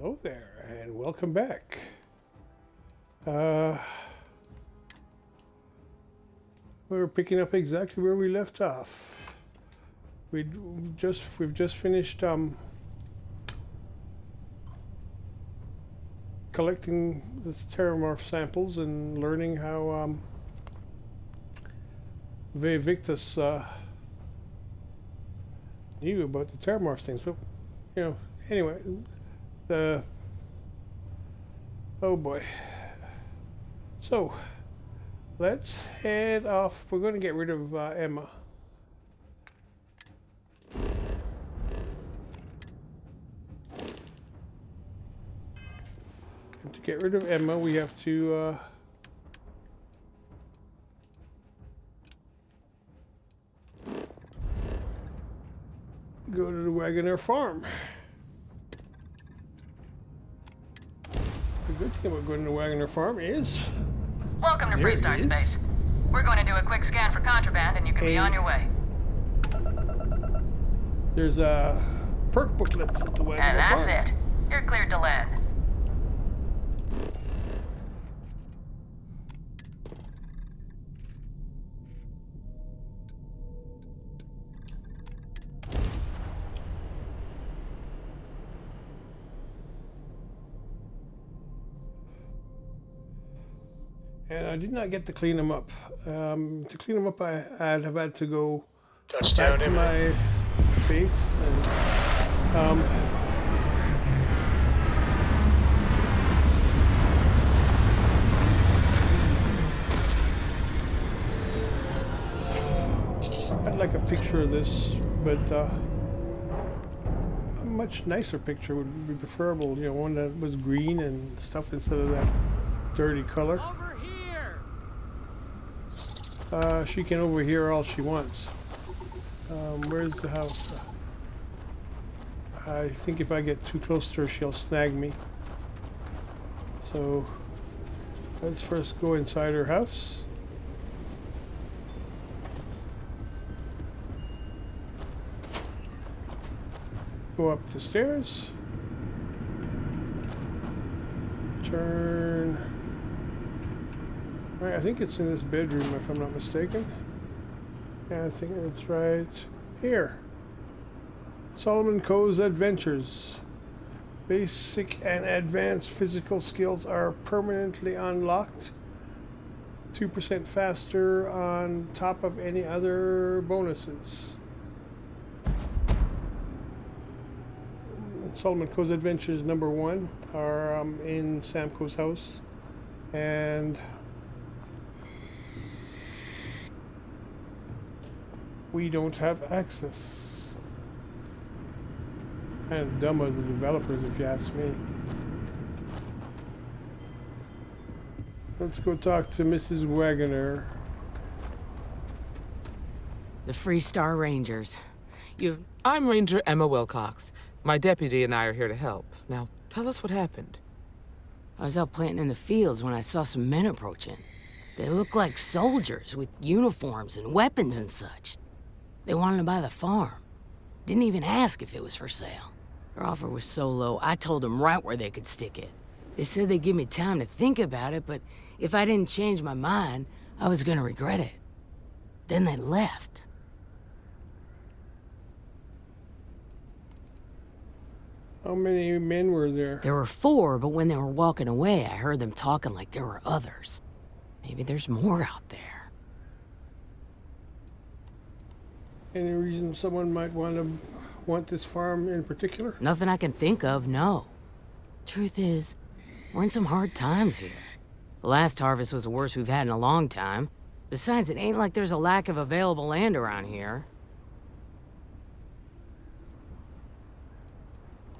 Hello there, and welcome back. We're picking up exactly where we left off. We've just finished collecting the terramorph samples and learning how Victus knew about the terramorph things. But you know, anyway, oh boy. So let's head off. We're going to get rid of Emma. And to get rid of Emma, we have to go to the Wagoner farm. The good thing about going to the Wagoner farm is... Welcome to Freestar Space. We're going to do a quick scan for contraband and you can be on your way. There's perk booklets at the Wagoner farm. And that's it. You're cleared to land. And I did not get to clean them up. To clean them up, I'd have had to go Touchdown back to my base and I'd like a picture of this, but a much nicer picture would be preferable. You know, one that was green and stuff instead of that dirty color. She can overhear all she wants. Where's the house? I think if I get too close to her, she'll snag me. So let's first go inside her house. Go up the stairs. Turn. I think it's in this bedroom, if I'm not mistaken. Yeah, I think it's right here. Solomon Coe's Adventures. Basic and advanced physical skills are permanently unlocked. 2% faster on top of any other bonuses. Solomon Coe's Adventures #1 are in Samco's house. And we don't have access. Kind of dumb of the developers, if you ask me. Let's go talk to Mrs. Wagoner. The Freestar Rangers. I'm Ranger Emma Wilcox. My deputy and I are here to help. Now, tell us what happened. I was out planting in the fields when I saw some men approaching. They looked like soldiers with uniforms and weapons and such. They wanted to buy the farm. Didn't even ask if it was for sale. Their offer was so low, I told them right where they could stick it. They said they'd give me time to think about it, but if I didn't change my mind, I was gonna regret it. Then they left. How many men were there? There were 4, but when they were walking away, I heard them talking like there were others. Maybe there's more out there. Any reason someone might want this farm in particular? Nothing I can think of, no. Truth is, we're in some hard times here. The last harvest was the worst we've had in a long time. Besides, it ain't like there's a lack of available land around here.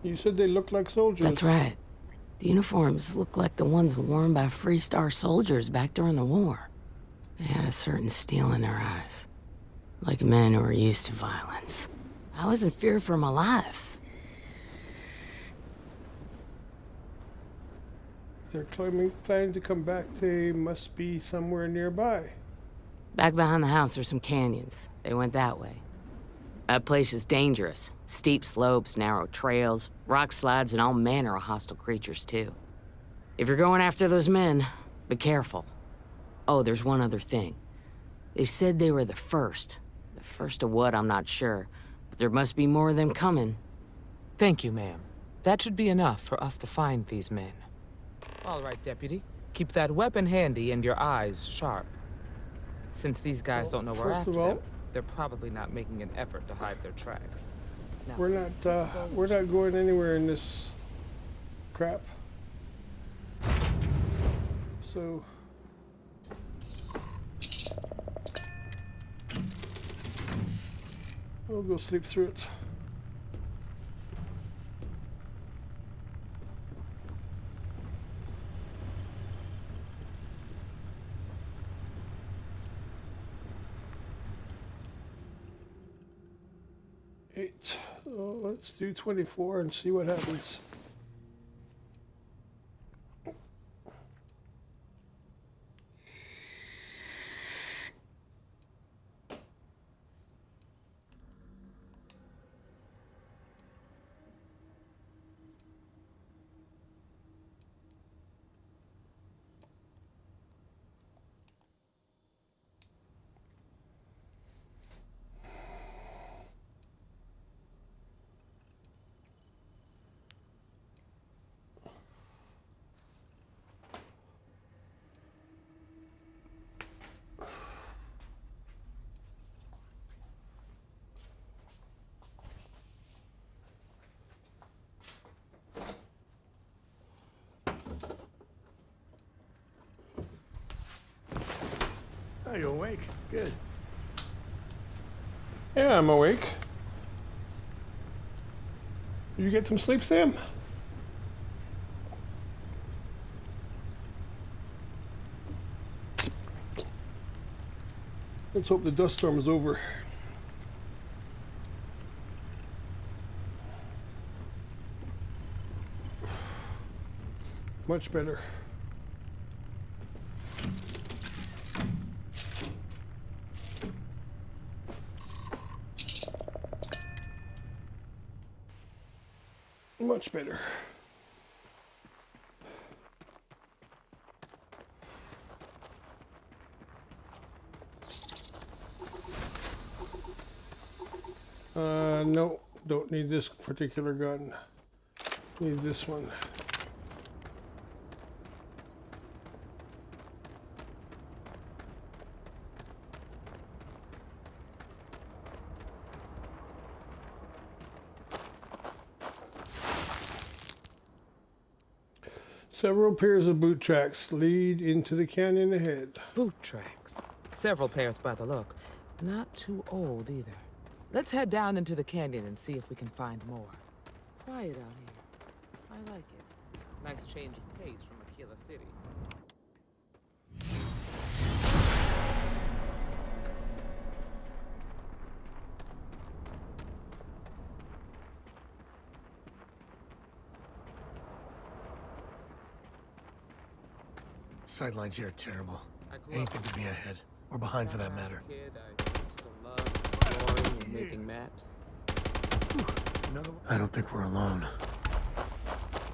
You said they looked like soldiers. That's right. The uniforms look like the ones worn by Freestar soldiers back during the war. They had a certain steel in their eyes. Like men who are used to violence. I was in fear for my life. If they're planning to come back, they must be somewhere nearby. Back behind the house are some canyons. They went that way. That place is dangerous. Steep slopes, narrow trails, rock slides, and all manner of hostile creatures, too. If you're going after those men, be careful. Oh, there's one other thing. They said they were the first. The first of what, I'm not sure. But there must be more of them coming. Thank you, ma'am. That should be enough for us to find these men. All right, Deputy. Keep that weapon handy and your eyes sharp. Since these guys don't know we're after them, they're probably not making an effort to hide their tracks. Now, we're not going anywhere in this crap. So we'll go sleep through it. Oh, let's do 24 and see what happens. Are you awake? Good. Yeah, I'm awake. You get some sleep, Sam? Let's hope the dust storm is over. Much better. Much better. No, don't need this particular gun. Need this one. Several pairs of boot tracks lead into the canyon ahead. Boot tracks. Several pairs by the look. Not too old either. Let's head down into the canyon and see if we can find more. Quiet out here. I like it. Nice change of pace from Aquila City. Sightlines here are terrible. Anything could be ahead. Or behind for that matter. Kid, I used to love exploring and making maps. I don't think we're alone.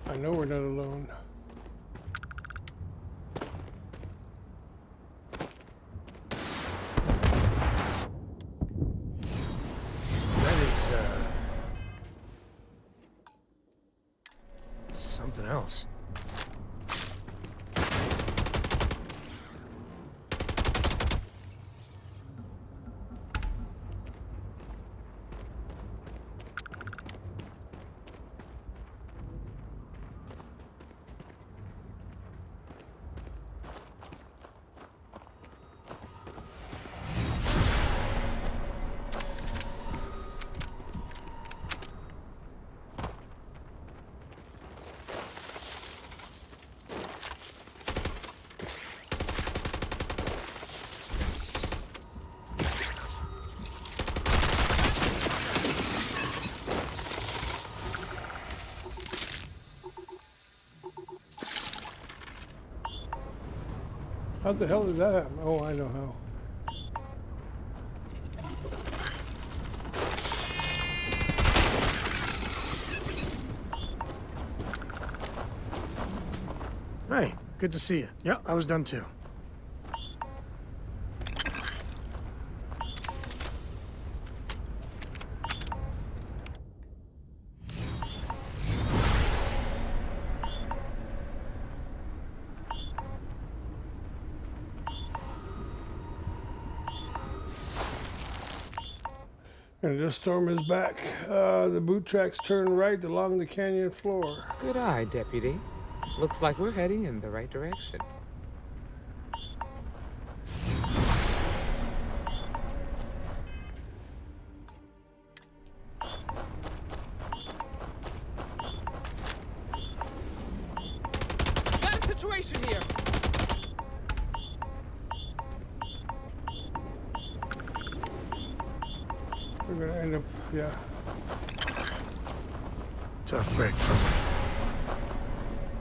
I know we're not alone. That is, something else. How the hell did that happen? Oh, I know how. Hey, good to see you. Yeah, I was done too. And the storm is back. The boot tracks turn right along the canyon floor. Good eye, Deputy. Looks like we're heading in the right direction. Got a situation here! We're gonna end up, yeah. Tough break for me.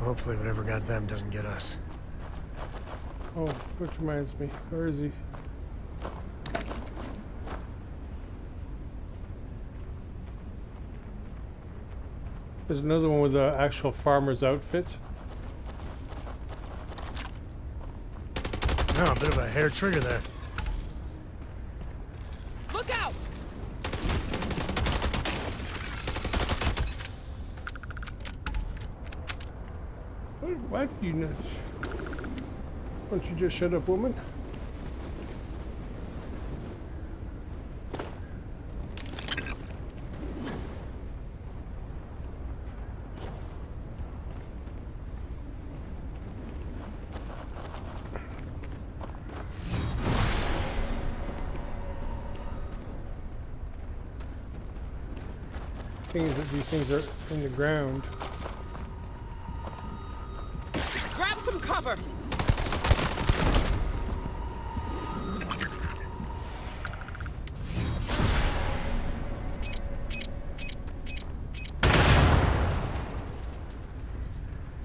Hopefully whatever got them doesn't get us. Oh, which reminds me, where is he? There's another one with an actual farmer's outfit. No, a bit of a hair trigger there. Look out! Why do you not? Why don't you just shut up, woman? Thing is that these things are in the ground. Grab some cover!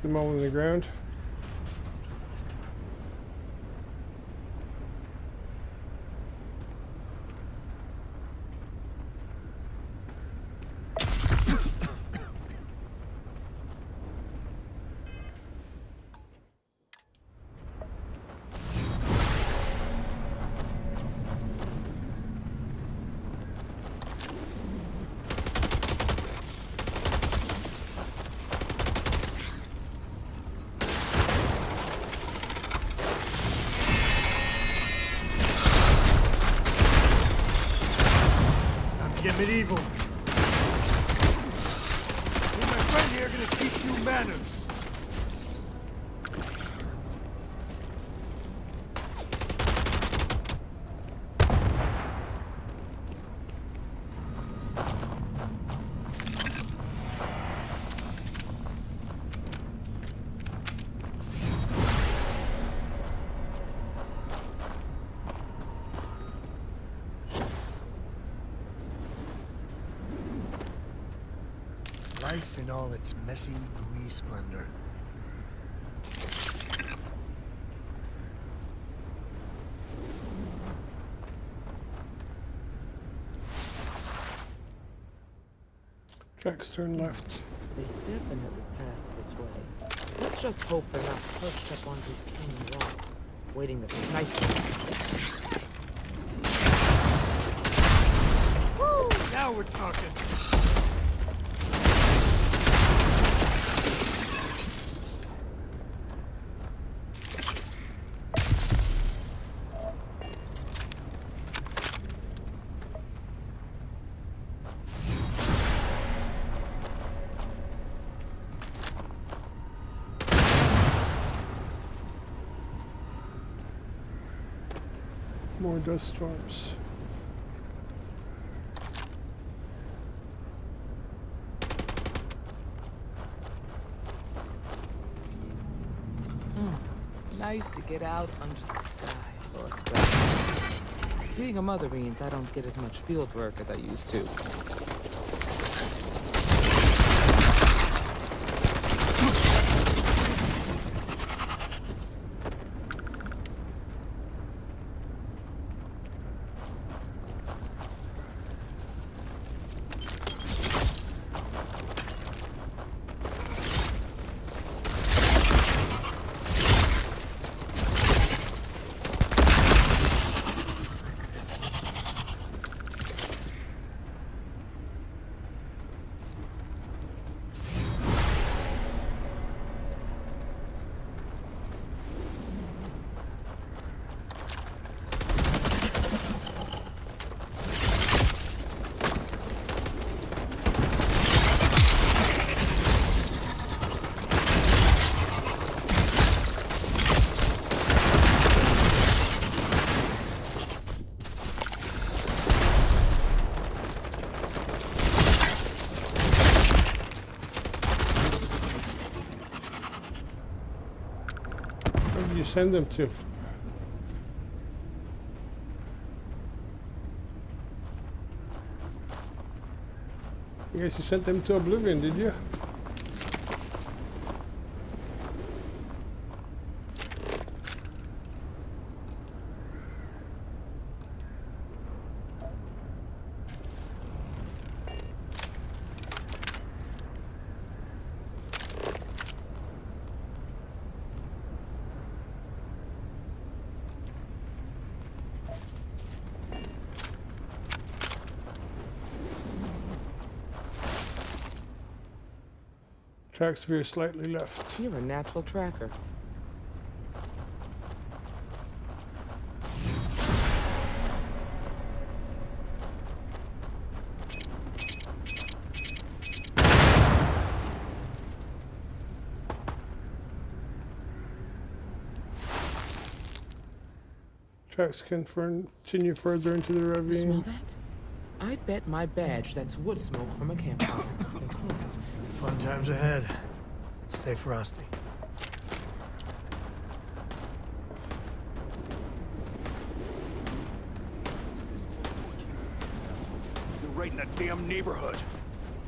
Them all in the ground. Get medieval. Me and my friend here are gonna teach you manners. Life in all its messy, gooey splendor. Tracks turn left. They definitely passed this way. Let's just hope they're not perched up on these canyon walls, waiting to snipe them. Woo! Now we're talking. More dust storms. Nice to get out under the sky for a spell. Being a mother means I don't get as much field work as I used to. Where did you send them to? I guess you sent them to oblivion, did you? Tracks veer slightly left. You're a natural tracker. Tracks continue further into the ravine. Smell that? I bet my badge that's wood smoke from a campfire. They're close. Fun times ahead. Stay frosty. You're right in that damn neighborhood.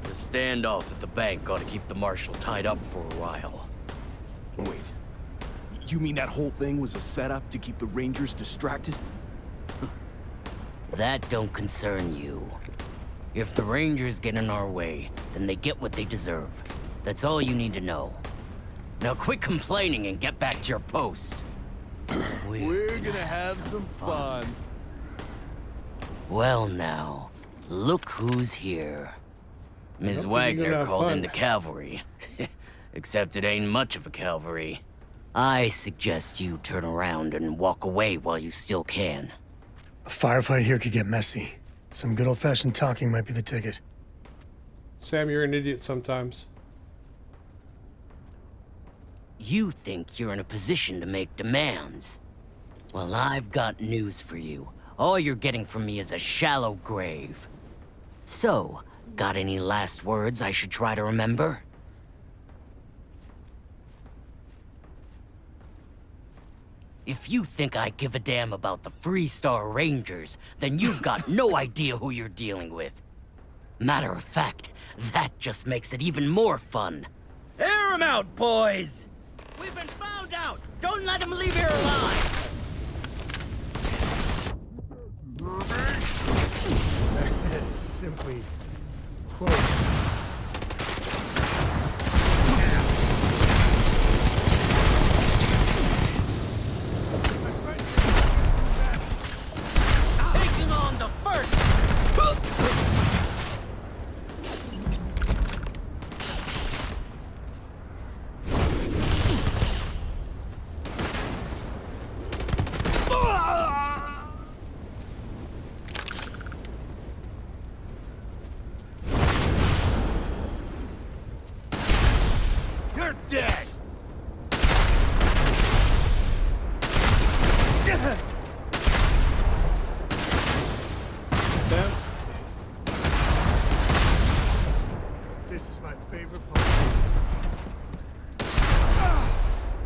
The standoff at the bank ought to keep the marshal tied up for a while. Wait. You mean that whole thing was a setup to keep the Rangers distracted? That don't concern you. If the Rangers get in our way, then they get what they deserve. That's all you need to know. Now quit complaining and get back to your post. We're gonna have some fun. Well now, look who's here. Ms. Don't think you're gonna Wagner have called fun. in the cavalry. Except it ain't much of a cavalry. I suggest you turn around and walk away while you still can. A firefight here could get messy. Some good old-fashioned talking might be the ticket. Sam, you're an idiot sometimes. You think you're in a position to make demands. Well, I've got news for you. All you're getting from me is a shallow grave. So, got any last words I should try to remember? If you think I give a damn about the Freestar Rangers, then you've got no idea who you're dealing with. Matter of fact, that just makes it even more fun. Air 'em out, boys! We've been found out! Don't let them leave here alive! Simply quote. Taking on the first! You're dead! Sam? This is my favorite part.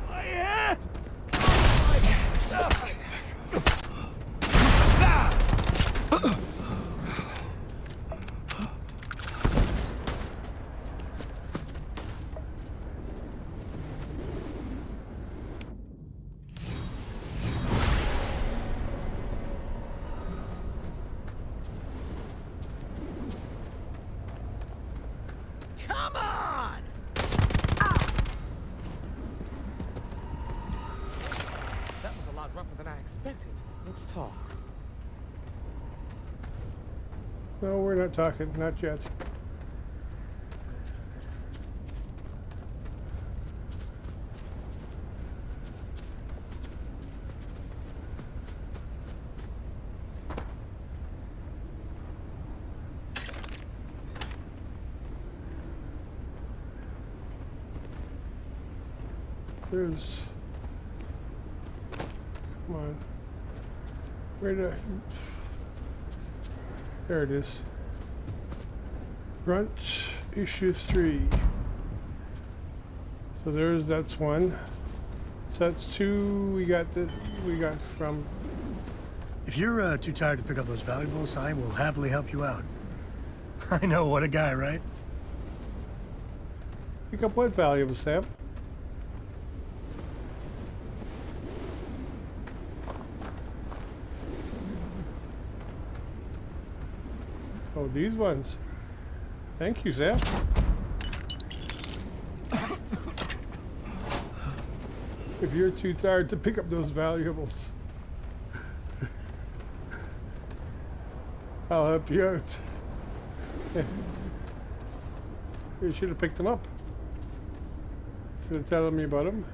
My head! Come on! That was a lot rougher than I expected. Let's talk. No, we're not talking. Not yet. There's... Come on. Where the... There it is. Grunt, issue 3. So that's one. So that's 2 we got from... If you're too tired to pick up those valuables, I will happily help you out. I know, what a guy, right? Pick up what valuable, Sam? Oh, these ones. Thank you, Sam. If you're too tired to pick up those valuables, I'll help you out. You should have picked them up instead of telling me about them.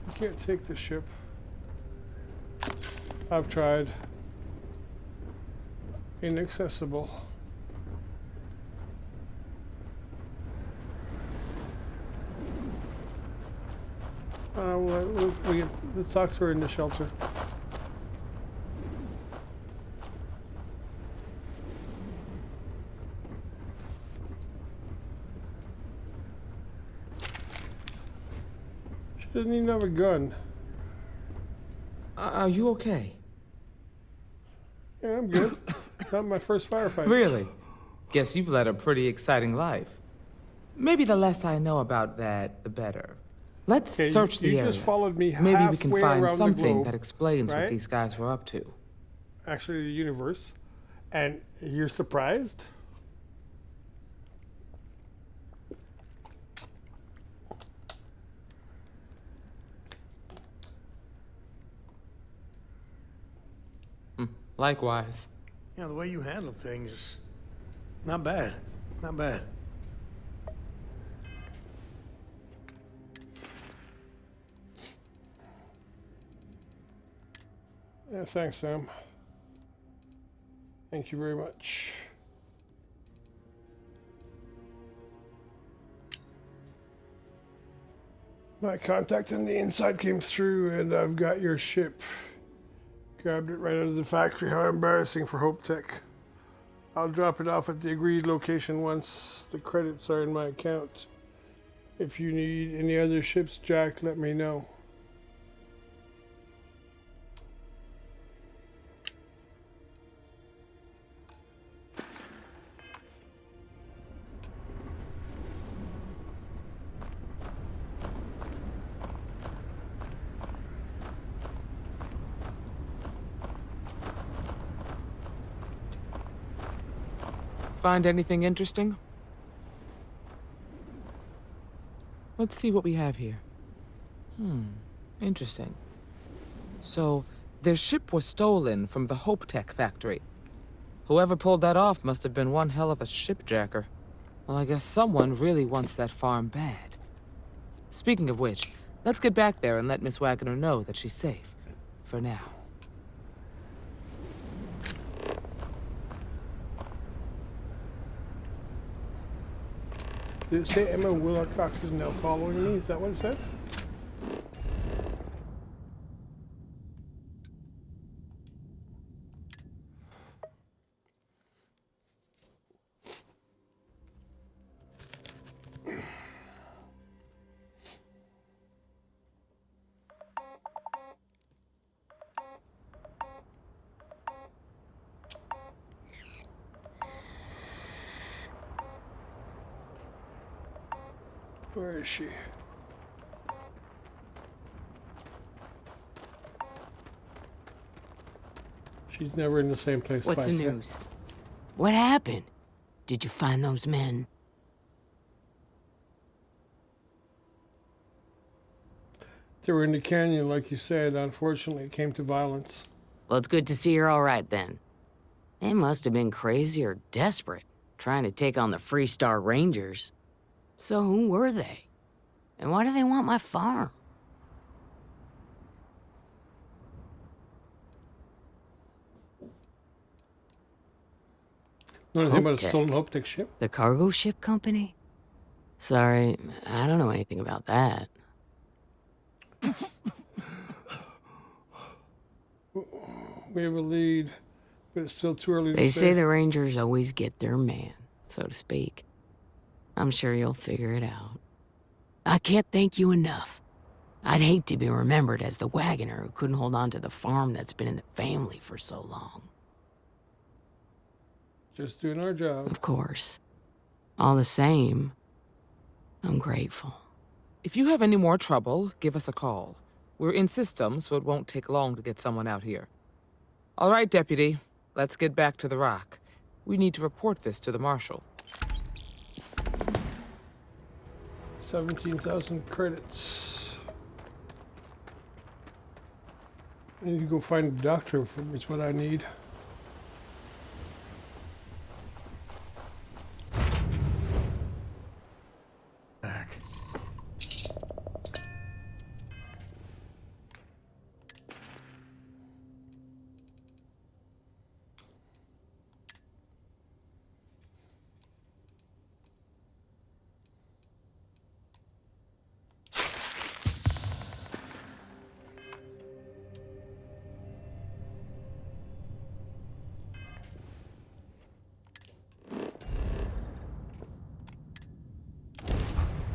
You can't take the ship. I've tried. Inaccessible. The socks were in the shelter. She doesn't even have a gun. Are you okay? Yeah, I'm good. Not my first firefight. Really? Guess you've led a pretty exciting life. Maybe the less I know about that, the better. Let's search the area. You just followed me halfway Maybe we can find around something the globe, that explains right? what these guys were up to. Actually, the universe. And you're surprised? Likewise. You know, the way you handle things, not bad. Not bad. Yeah, thanks, Sam. Thank you very much. My contact on the inside came through, and I've got your ship. Grabbed it right out of the factory. How embarrassing for Hope Tech. I'll drop it off at the agreed location once the credits are in my account. If you need any other ships, Jack, let me know. Find anything interesting? Let's see what we have here. Interesting. So, their ship was stolen from the Hope Tech factory. Whoever pulled that off must have been one hell of a shipjacker. Well, I guess someone really wants that farm bad. Speaking of which, let's get back there and let Miss Wagner know that she's safe. For now. Did it say Emma Wilcox is now following me? Is that what it said? Where is she? She's never in the same place What's twice. the news? What happened? Did you find those men? They were in the canyon, like you said. Unfortunately, it came to violence. Well, it's good to see you're all right then. They must have been crazy or desperate, trying to take on the Freestar Rangers. So who were they? And why do they want my farm? Know anything about a Hope Tech. stolen Hope Tech ship? The cargo ship company? Sorry, I don't know anything about that. We have a lead, but it's still too early to They say. say the Rangers always get their man, so to speak. I'm sure you'll figure it out. I can't thank you enough. I'd hate to be remembered as the wagoner who couldn't hold on to the farm that's been in the family for so long. Just doing our job. Of course. All the same, I'm grateful. If you have any more trouble, give us a call. We're in system, so it won't take long to get someone out here. All right, Deputy. Let's get back to the rock. We need to report this to the Marshal. 17,000 credits. I need to go find a doctor, is what I need. Back.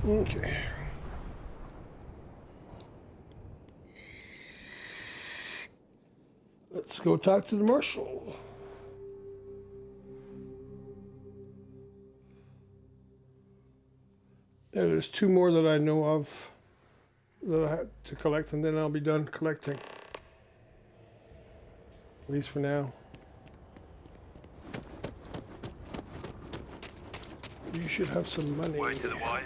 Okay. Let's go talk to the Marshal. Yeah, there's 2 more that I know of that I have to collect, and then I'll be done collecting. At least for now. You should have some money. Word to the wise.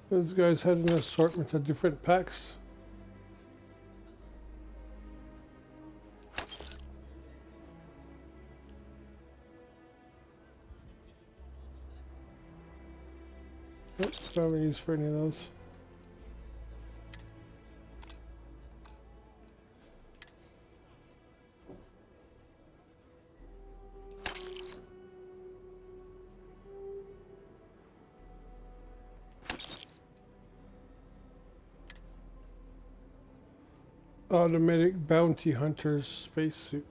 Those guys had an assortment of different packs. Nope, don't have any use for any of those. Automatic bounty hunter's spacesuit.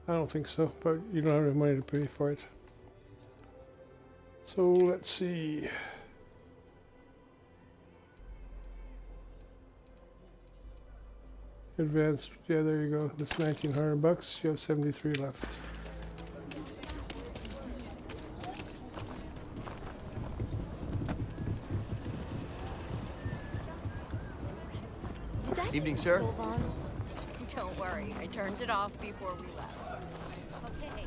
I don't think so, but you don't have enough money to pay for it. So let's see. Advanced, yeah, there you go. That's $1,900. You have 73 left. Evening, sir. Don't worry, I turned it off before we left. Okay.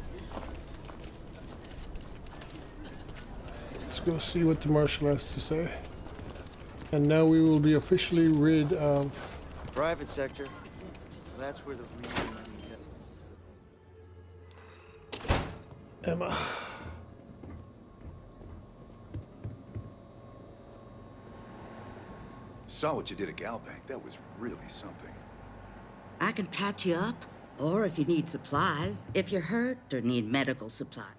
Let's go see what the Marshal has to say. And now we will be officially rid of... Private sector. That's where the real money is. Emma. Saw what you did at Galbank. That was really something. I can patch you up, or if you need supplies, if you're hurt or need medical supply.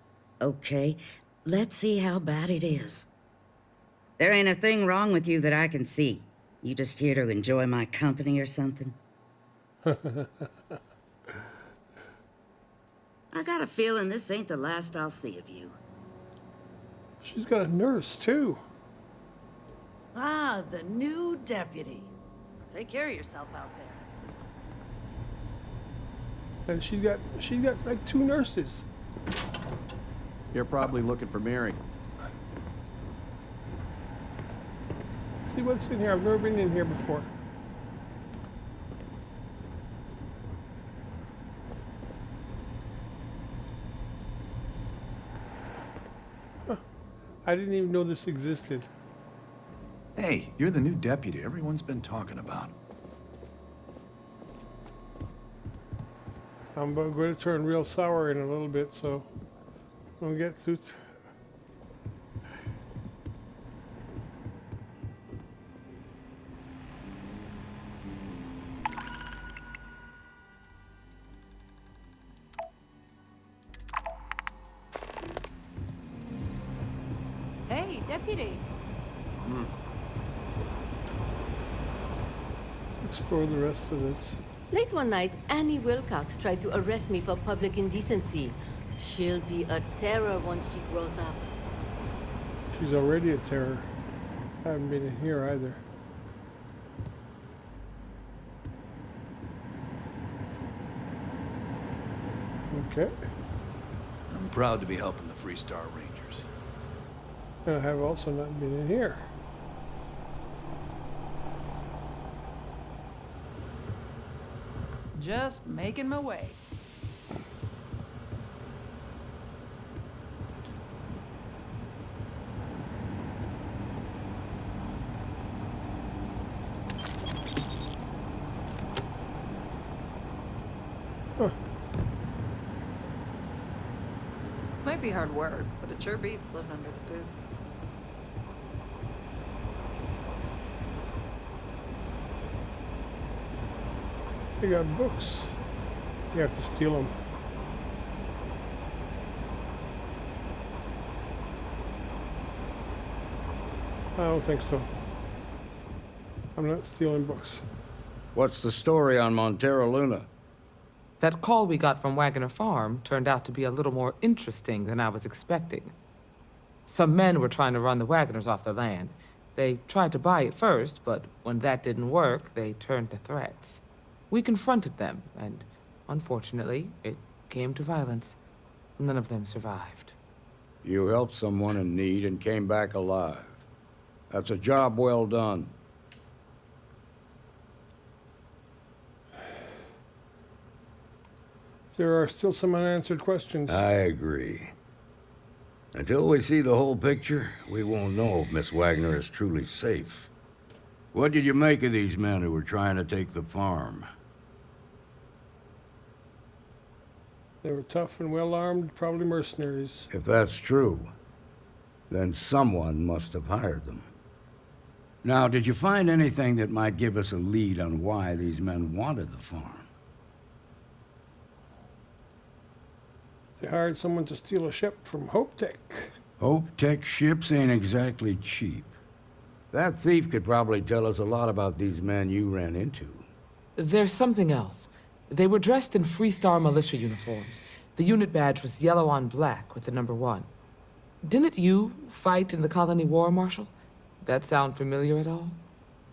Okay, let's see how bad it is. There ain't a thing wrong with you that I can see. You just here to enjoy my company or something? I got a feeling this ain't the last I'll see of you. She's got a nurse, too. Ah, the new deputy. Take care of yourself out there. And she's got like 2 nurses. You're probably looking for Mary. Let's see what's in here. I've never been in here before. I didn't even know this existed. Hey, you're the new deputy everyone's been talking about. I'm going to turn real sour in a little bit, so we'll get through. Hey, deputy. Let's explore the rest of this. Late one night, Annie Wilcox tried to arrest me for public indecency. She'll be a terror once she grows up. She's already a terror. I haven't been in here either. Okay. I'm proud to be helping the Free Star Rangers. And I have also not been in here. Just making my way. Might be hard work, but it sure beats living under the boot. They got books. You have to steal them. I don't think so. I'm not stealing books. What's the story on Montero Luna? That call we got from Wagner Farm turned out to be a little more interesting than I was expecting. Some men were trying to run the Wagners off their land. They tried to buy it first, but when that didn't work, they turned to threats. We confronted them, and unfortunately, it came to violence. None of them survived. You helped someone in need and came back alive. That's a job well done. There are still some unanswered questions. I agree. Until we see the whole picture, we won't know if Miss Wagner is truly safe. What did you make of these men who were trying to take the farm? They were tough and well-armed, probably mercenaries. If that's true, then someone must have hired them. Now, did you find anything that might give us a lead on why these men wanted the farm? They hired someone to steal a ship from Hope Tech. Hope Tech ships ain't exactly cheap. That thief could probably tell us a lot about these men you ran into. There's something else. They were dressed in Free Star militia uniforms. The unit badge was yellow on black with the number 1. Didn't you fight in the Colony War, Marshal? That sound familiar at all?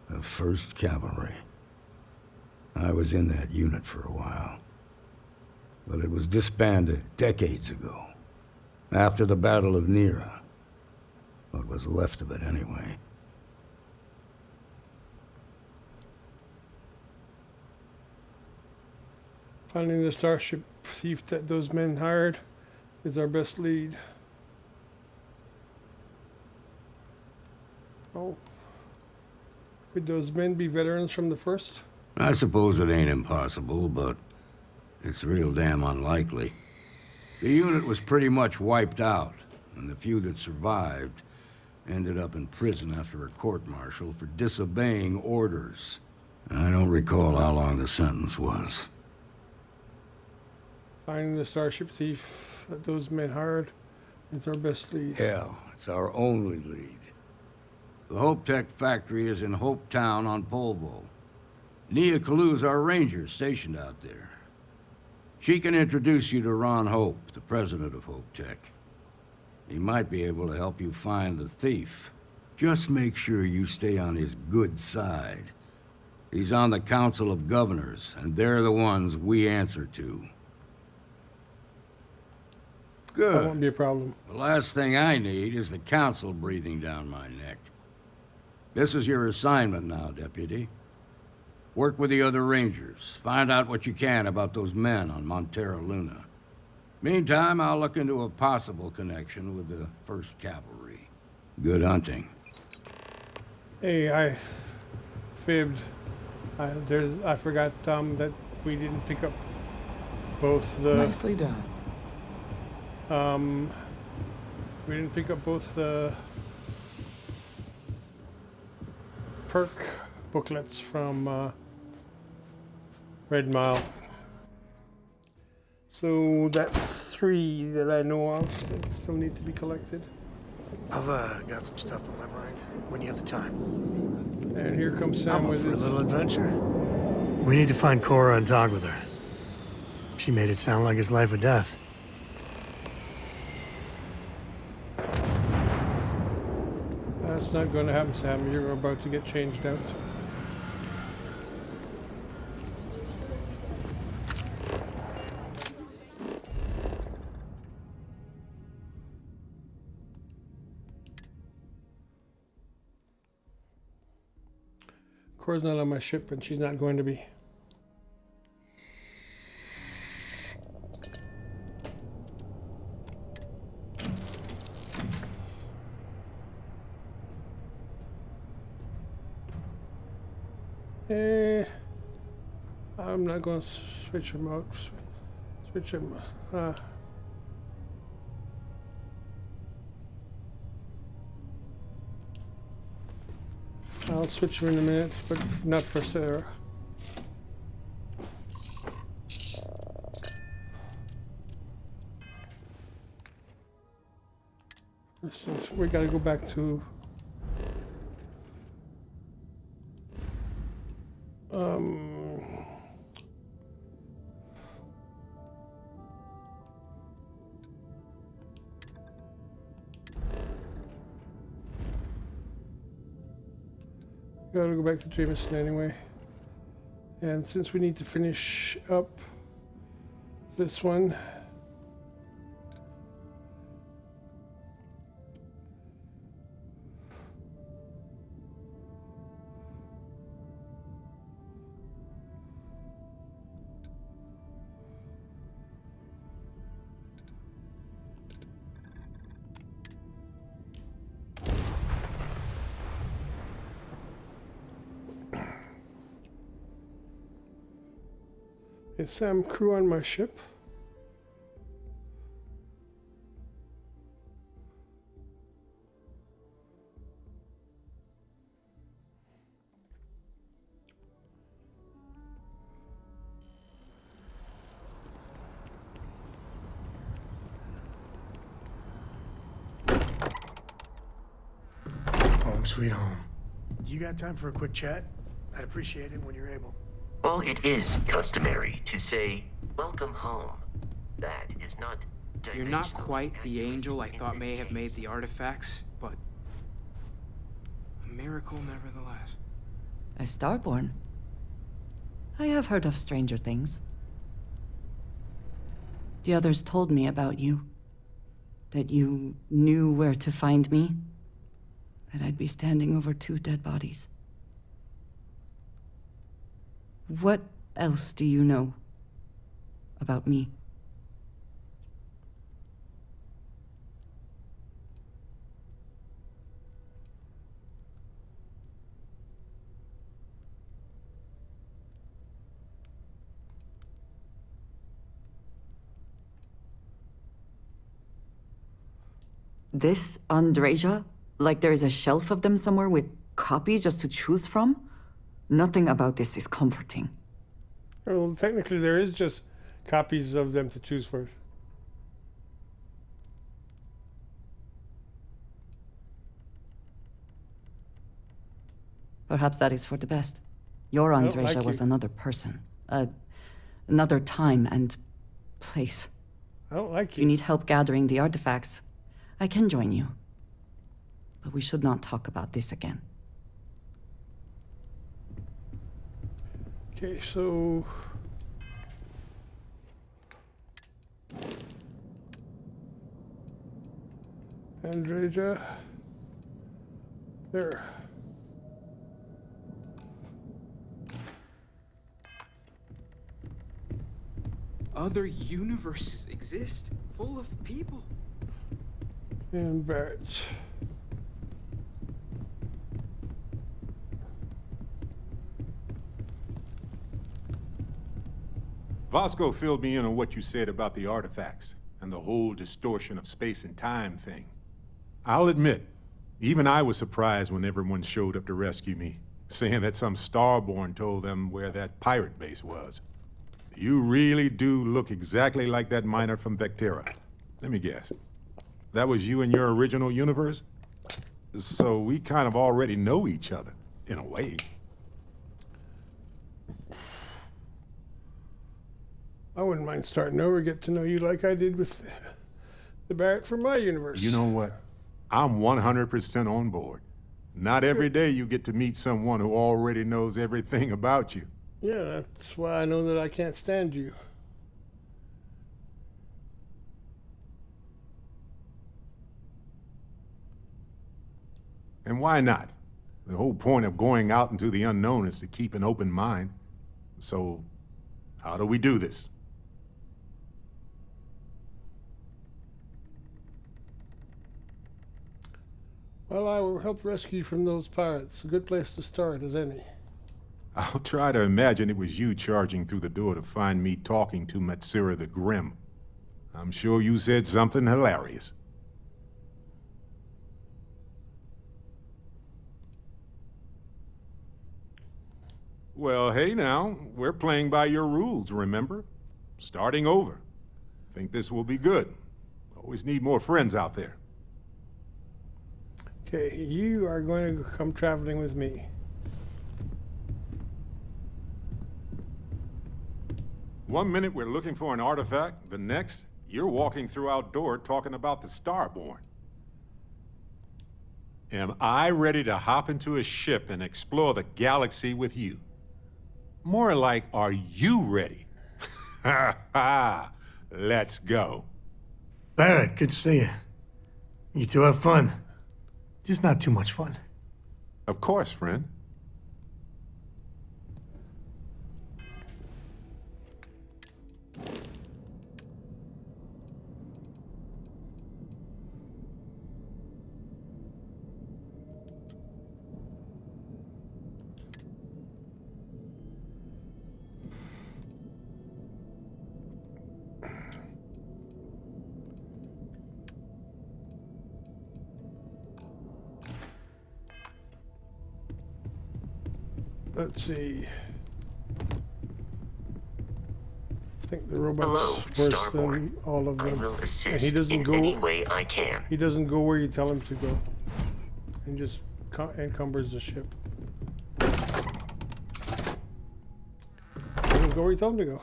The 1st Cavalry. I was in that unit for a while. But it was disbanded decades ago. After the Battle of Nera. What was left of it, anyway. Finding the starship thief that those men hired is our best lead. Oh. Could those men be veterans from the 1st? I suppose it ain't impossible, but it's real damn unlikely. The unit was pretty much wiped out, and the few that survived ended up in prison after a court-martial for disobeying orders. I don't recall how long the sentence was. Finding the starship thief that those men hired is our best lead. Hell, it's our only lead. The Hope Tech factory is in Hope Town on Polvo. Nia Kalu's our ranger stationed out there. She can introduce you to Ron Hope, the president of Hope Tech. He might be able to help you find the thief. Just make sure you stay on his good side. He's on the Council of Governors, and they're the ones we answer to. Good. That won't be a problem. The last thing I need is the Council breathing down my neck. This is your assignment now, Deputy. Work with the other Rangers. Find out what you can about those men on Montero Luna. Meantime, I'll look into a possible connection with the 1st Cavalry. Good hunting. Hey, I fibbed. I forgot that we didn't pick up both the. Nicely done. We didn't pick up both the perk booklets from Red Mile. So that's 3 that I know of that still need to be collected. I've got some stuff on my mind. When you have the time. And here comes Sam I'm up with for his a little adventure. We need to find Cora and talk with her. She made it sound like it's life or death. That's not going to happen, Sam. You're about to get changed out. Cora's not on my ship, and she's not going to be. I'm not going to switch them out. Switch them. I'll switch them in a minute, but not for Sarah. Since we got to go back to gotta go back to Jameson anyway. And since we need to finish up this one, is Sam crew on my ship? Home sweet home. You got time for a quick chat? I'd appreciate it when you're able. Well, it is customary to say, welcome home. That is not... You're not quite the angel I thought may have made the artifacts, but... a miracle nevertheless. A Starborn? I have heard of stranger things. The others told me about you. That you knew where to find me. That I'd be standing over 2 dead bodies. What else do you know about me? This Andreja? Like there is a shelf of them somewhere with copies just to choose from? Nothing about this is comforting. Well, technically there is just copies of them to choose for. Perhaps that is for the best. Your Andreja was another person. Another time and place. I don't like you. If you need help gathering the artifacts, I can join you. But we should not talk about this again. Okay, so... Andreja. There. Other universes exist, full of people. And Barrett. Vasco filled me in on what you said about the artifacts and the whole distortion of space and time thing. I'll admit, even I was surprised when everyone showed up to rescue me, saying that some Starborn told them where that pirate base was. You really do look exactly like that miner from Vectera. Let me guess. That was you in your original universe? So we kind of already know each other, in a way. I wouldn't mind starting over, get to know you like I did with the Barrett from my universe. You know what? I'm 100% on board. Not every day you get to meet someone who already knows everything about you. Yeah, that's why I know that I can't stand you. And why not? The whole point of going out into the unknown is to keep an open mind. So, how do we do this? Well, I will help rescue you from those pirates. A good place to start as any. I'll try to imagine it was you charging through the door to find me talking to Metsura the Grim. I'm sure you said something hilarious. Well, hey now, we're playing by your rules, remember? Starting over. Think this will be good. Always need more friends out there. Okay, you are going to come traveling with me. One minute we're looking for an artifact, the next, you're walking through outdoor talking about the Starborn. Am I ready to hop into a ship and explore the galaxy with you? More like, are you ready? Ha ha! Let's go. Barrett, good to see you. You two have fun. Just not too much fun. Of course, friend. Let's see. I think the robot's Hello, worse than all of them. I will assist and he doesn't in go any way I can. He doesn't go where you tell him to go. And just encumbers the ship. Doesn't go where you tell him to go.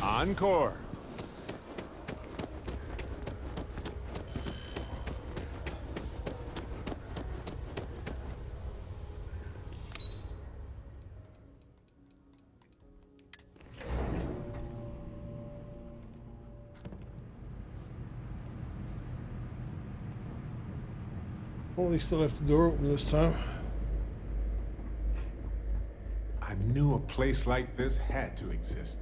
Encore. Well, they still left the door open this time. I knew a place like this had to exist.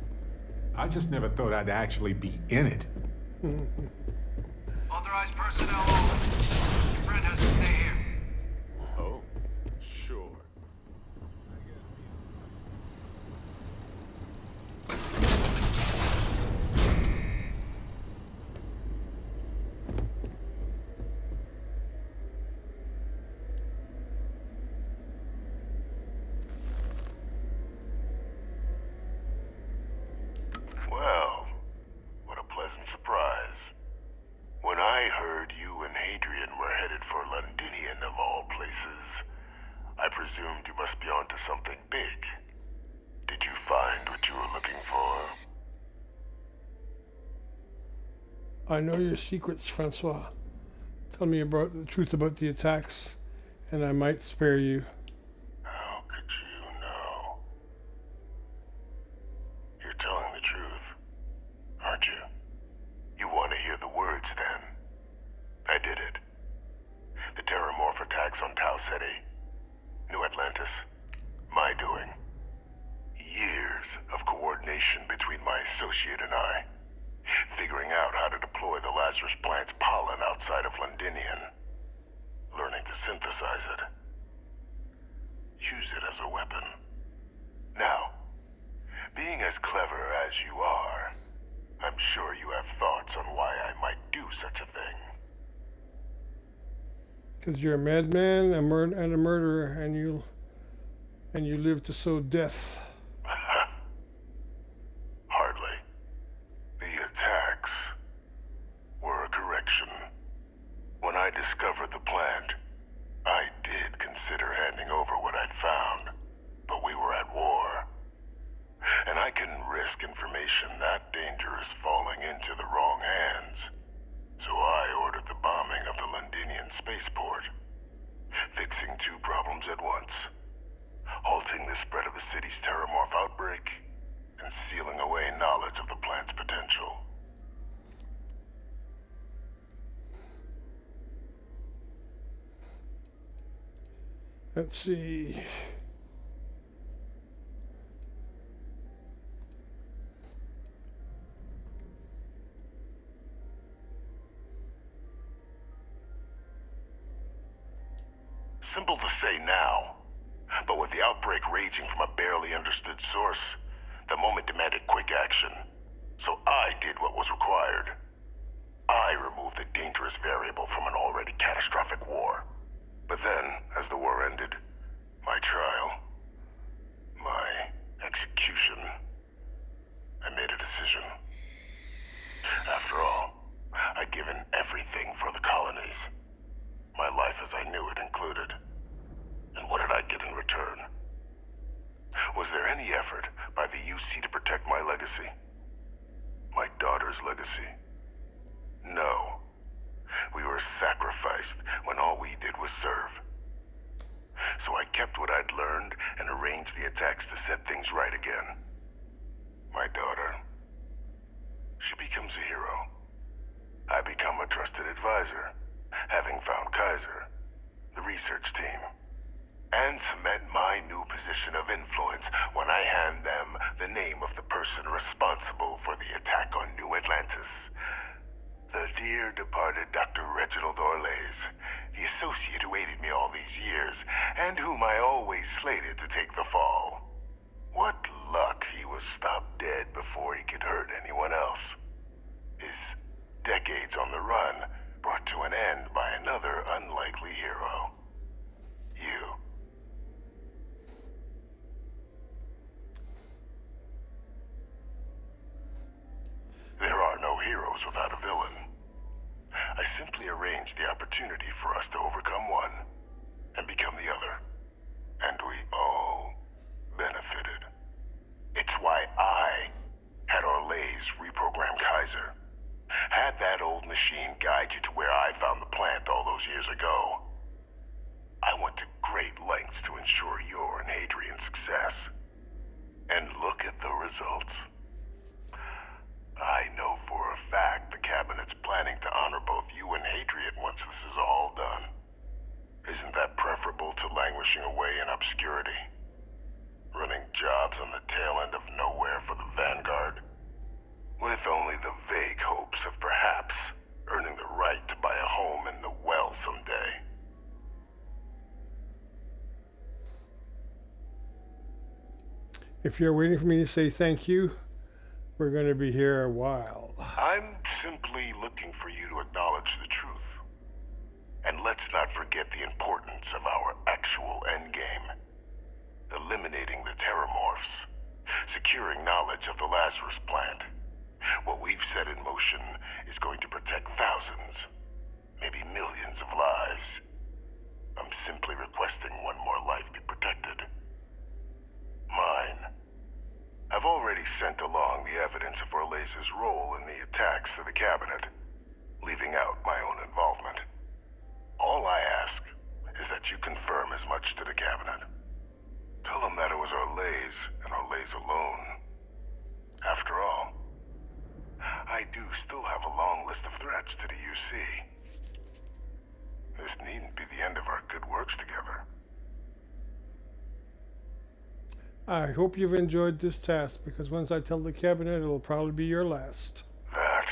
I just never thought I'd actually be in it. Authorized personnel only. Your friend has to stay here. Oh, sure. Well, what a pleasant surprise. When I heard you and Hadrian were headed for Londinium of all places, I presumed you must be onto something big. Did you find what you were looking for? I know your secrets, Francois. Tell me about the truth about the attacks, and I might spare you. How could you know? You're telling the truth, aren't you? You want to hear the words, then? I did it. The Terramorph attacks on Tau Ceti, New Atlantis, my doing. Years of coordination between my associate and I, figuring out how to deploy the Lazarus plant's pollen outside of Londinium, learning to synthesize it, use it as a weapon. Now, being as clever as you are, I'm sure you have thoughts on why I might do such a thing. Because you're a madman, a murderer, and you live to sow death. Hardly. The attacks were a correction. When I discovered the plant, I did consider handing over what I'd found, but we were at war. And I couldn't risk information that dangerous falling into the wrong hands. So I ordered the bombing of the Londinium spaceport, fixing two problems at once. Halting the spread of the city's Terramorph outbreak, and sealing away knowledge of the plant's potential. Let's see. Simple to say now, but with the outbreak raging from a barely understood source, the moment demanded quick action. So I did what was required. I removed the dangerous variable from an already catastrophic war. But then, as the war ended, my trial, my execution, I made a decision. After all, I'd given everything for the colonies. My life as I knew it included. And what did I get in return? Was there any effort by the UC to protect my legacy? My daughter's legacy? No. We were sacrificed when all we did was serve. So I kept what I'd learned and arranged the attacks to set things right again. My daughter, she becomes a hero. I become a trusted advisor, having found Kaiser, the research team, and cement my new position of influence when I hand them the name of the person responsible for the attack on New Atlantis. The dear departed Dr. Reginald Orlays, the associate who aided me all these years, and whom I always slated to take the fall. What luck he was stopped dead before he could hurt anyone else. His decades on the run brought to an end by another unlikely hero. You. There are no heroes without a villain. I simply arranged the opportunity for us to overcome one and become the other. And we all benefited. It's why I had Orlays reprogram Kaiser. Had that old machine guide you to where I found the plant all those years ago. I went to great lengths to ensure your and Hadrian's success. And look at the results. I know for a fact the Cabinet's planning to honor both you and Hadrian once this is all done. Isn't that preferable to languishing away in obscurity? Running jobs on the tail end of nowhere for the Vanguard? With only the vague hopes of perhaps earning the right to buy a home in the well someday. If you're waiting for me to say thank you, we're going to be here a while. I'm simply looking for you to acknowledge the truth. And let's not forget the importance of our actual endgame. Eliminating the Terramorphs, securing knowledge of the Lazarus plant, What we've set in motion is going to protect thousands, maybe millions of lives. I'm simply requesting one more life be protected. Mine. I've already sent along the evidence of Orleza's role in the attacks to the cabinet, leaving out my own involvement. All I ask is that you confirm as much to the cabinet. Tell them that it was Orlez and Orlez alone. After all, I do still have a long list of threats to the UC. This needn't be the end of our good works together. I hope you've enjoyed this task, because once I tell the cabinet, it'll probably be your last. That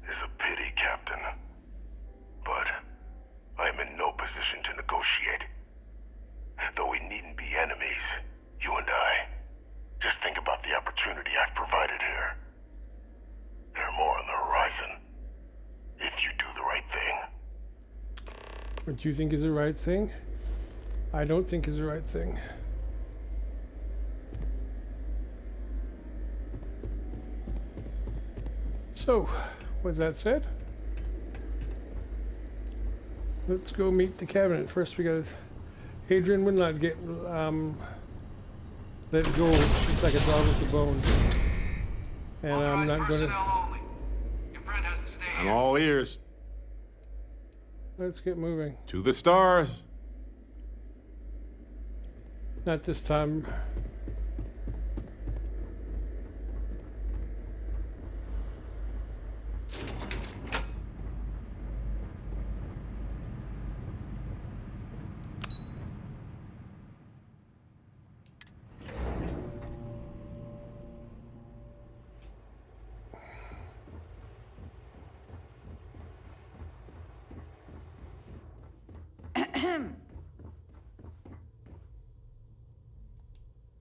is a pity, Captain. But I'm in no position to negotiate. Though we needn't be enemies, you and I. Just think about the opportunity I've provided here. There are more on the horizon. If you do the right thing. What you think is the right thing, I don't think is the right thing. So, with that said, let's go meet the cabinet. First we got Hadrian will not get let go. She's like a dog with a bone. And I'm not gonna. Your friend has to stay I'm here. all ears. Let's get moving. To the stars. Not this time.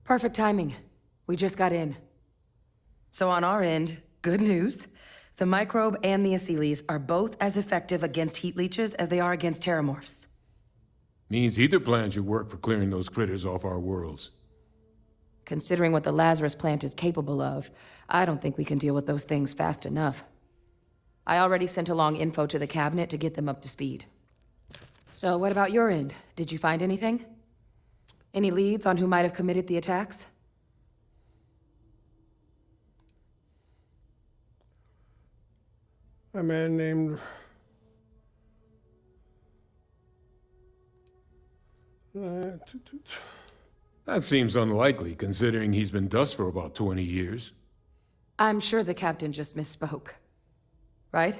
Perfect timing. We just got in. So on our end, good news. The microbe and the acyles are both as effective against heat leeches as they are against terramorphs. Means either plan should work for clearing those critters off our worlds. Considering what the Lazarus plant is capable of, I don't think we can deal with those things fast enough. I already sent along info to the cabinet to get them up to speed. So what about your end? Did you find anything? Any leads on who might have committed the attacks? A man named That seems unlikely, considering he's been dust for about 20 years. I'm sure the captain just misspoke. Right?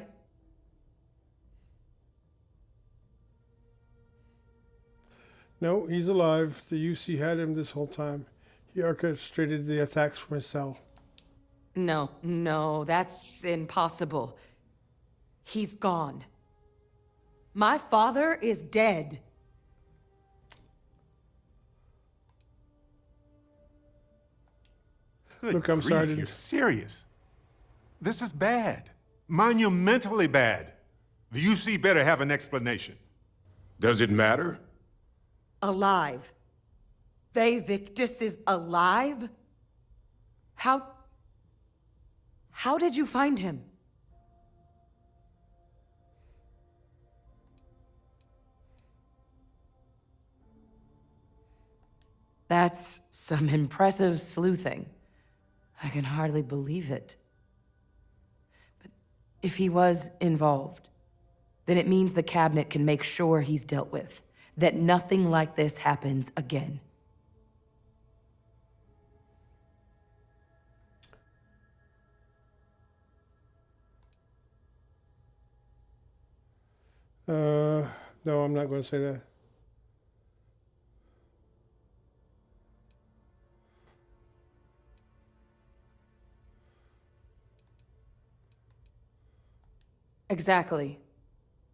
No, he's alive. The UC had him this whole time. He orchestrated the attacks from his cell. No, that's impossible. He's gone. My father is dead. Look, I'm sorry to... You're serious. This is bad. Monumentally bad. The UC better have an explanation. Does it matter? Alive. Ve Victus is alive? How did you find him? That's some impressive sleuthing. I can hardly believe it. But if he was involved, then it means the cabinet can make sure he's dealt with. That nothing like this happens again. No, I'm not going to say that. Exactly.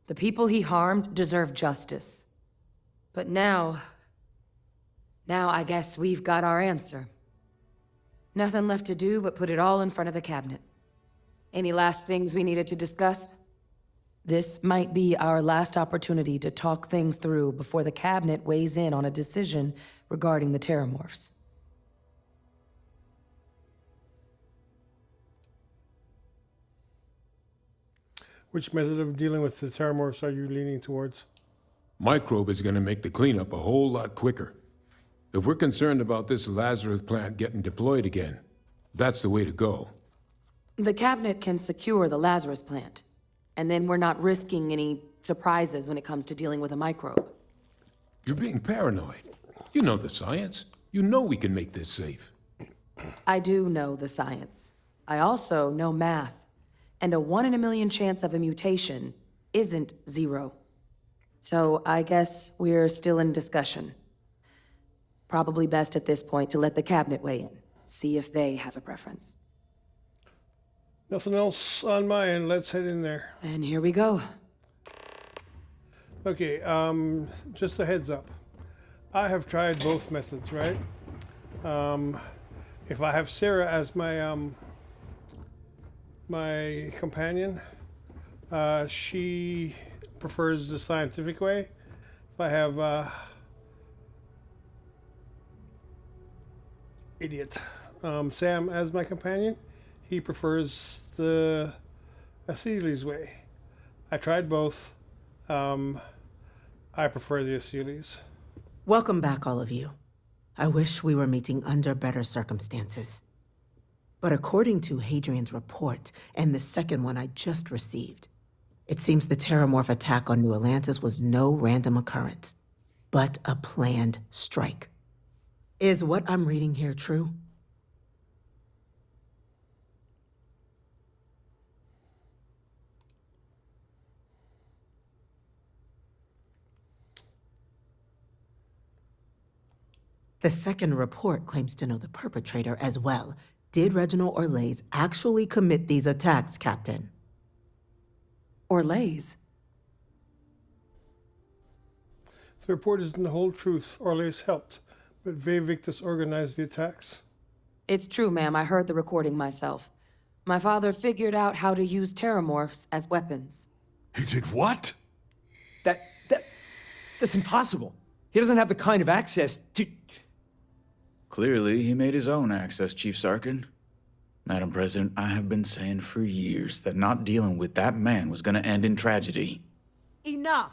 The people he harmed deserve justice. But now I guess we've got our answer. Nothing left to do but put it all in front of the cabinet. Any last things we needed to discuss? This might be our last opportunity to talk things through before the cabinet weighs in on a decision regarding the terramorphs. Which method of dealing with the Terramorphs are you leaning towards? Microbe is gonna make the cleanup a whole lot quicker. If we're concerned about this Lazarus plant getting deployed again, that's the way to go. The cabinet can secure the Lazarus plant, and then we're not risking any surprises when it comes to dealing with a microbe. You're being paranoid. You know the science. You know we can make this safe. I do know the science. I also know math. And a 1 in a million chance of a mutation isn't 0. So I guess we're still in discussion. Probably best at this point to let the cabinet weigh in, see if they have a preference. Nothing else on my end. Let's head in there. And here we go. Okay, just a heads up. I have tried both methods, right? If I have Sarah as my my companion, she prefers the scientific way. If I have Sam as my companion, he prefers the Achilles way. I tried both. I prefer the Achilles. Welcome back, all of you. I wish we were meeting under better circumstances. But according to Hadrian's report, and the second one I just received, it seems the Terramorph attack on New Atlantis was no random occurrence, but a planned strike. Is what I'm reading here true? The second report claims to know the perpetrator as well. Did Reginald Orlays actually commit these attacks, Captain? Orlays? The report isn't the whole truth. Orlays helped, but Victus organized the attacks. It's true, ma'am. I heard the recording myself. My father figured out how to use Terramorphs as weapons. He did what? That's impossible. He doesn't have the kind of access to... Clearly, he made his own access, Chief Sarkin. Madam President, I have been saying for years that not dealing with that man was gonna end in tragedy. Enough!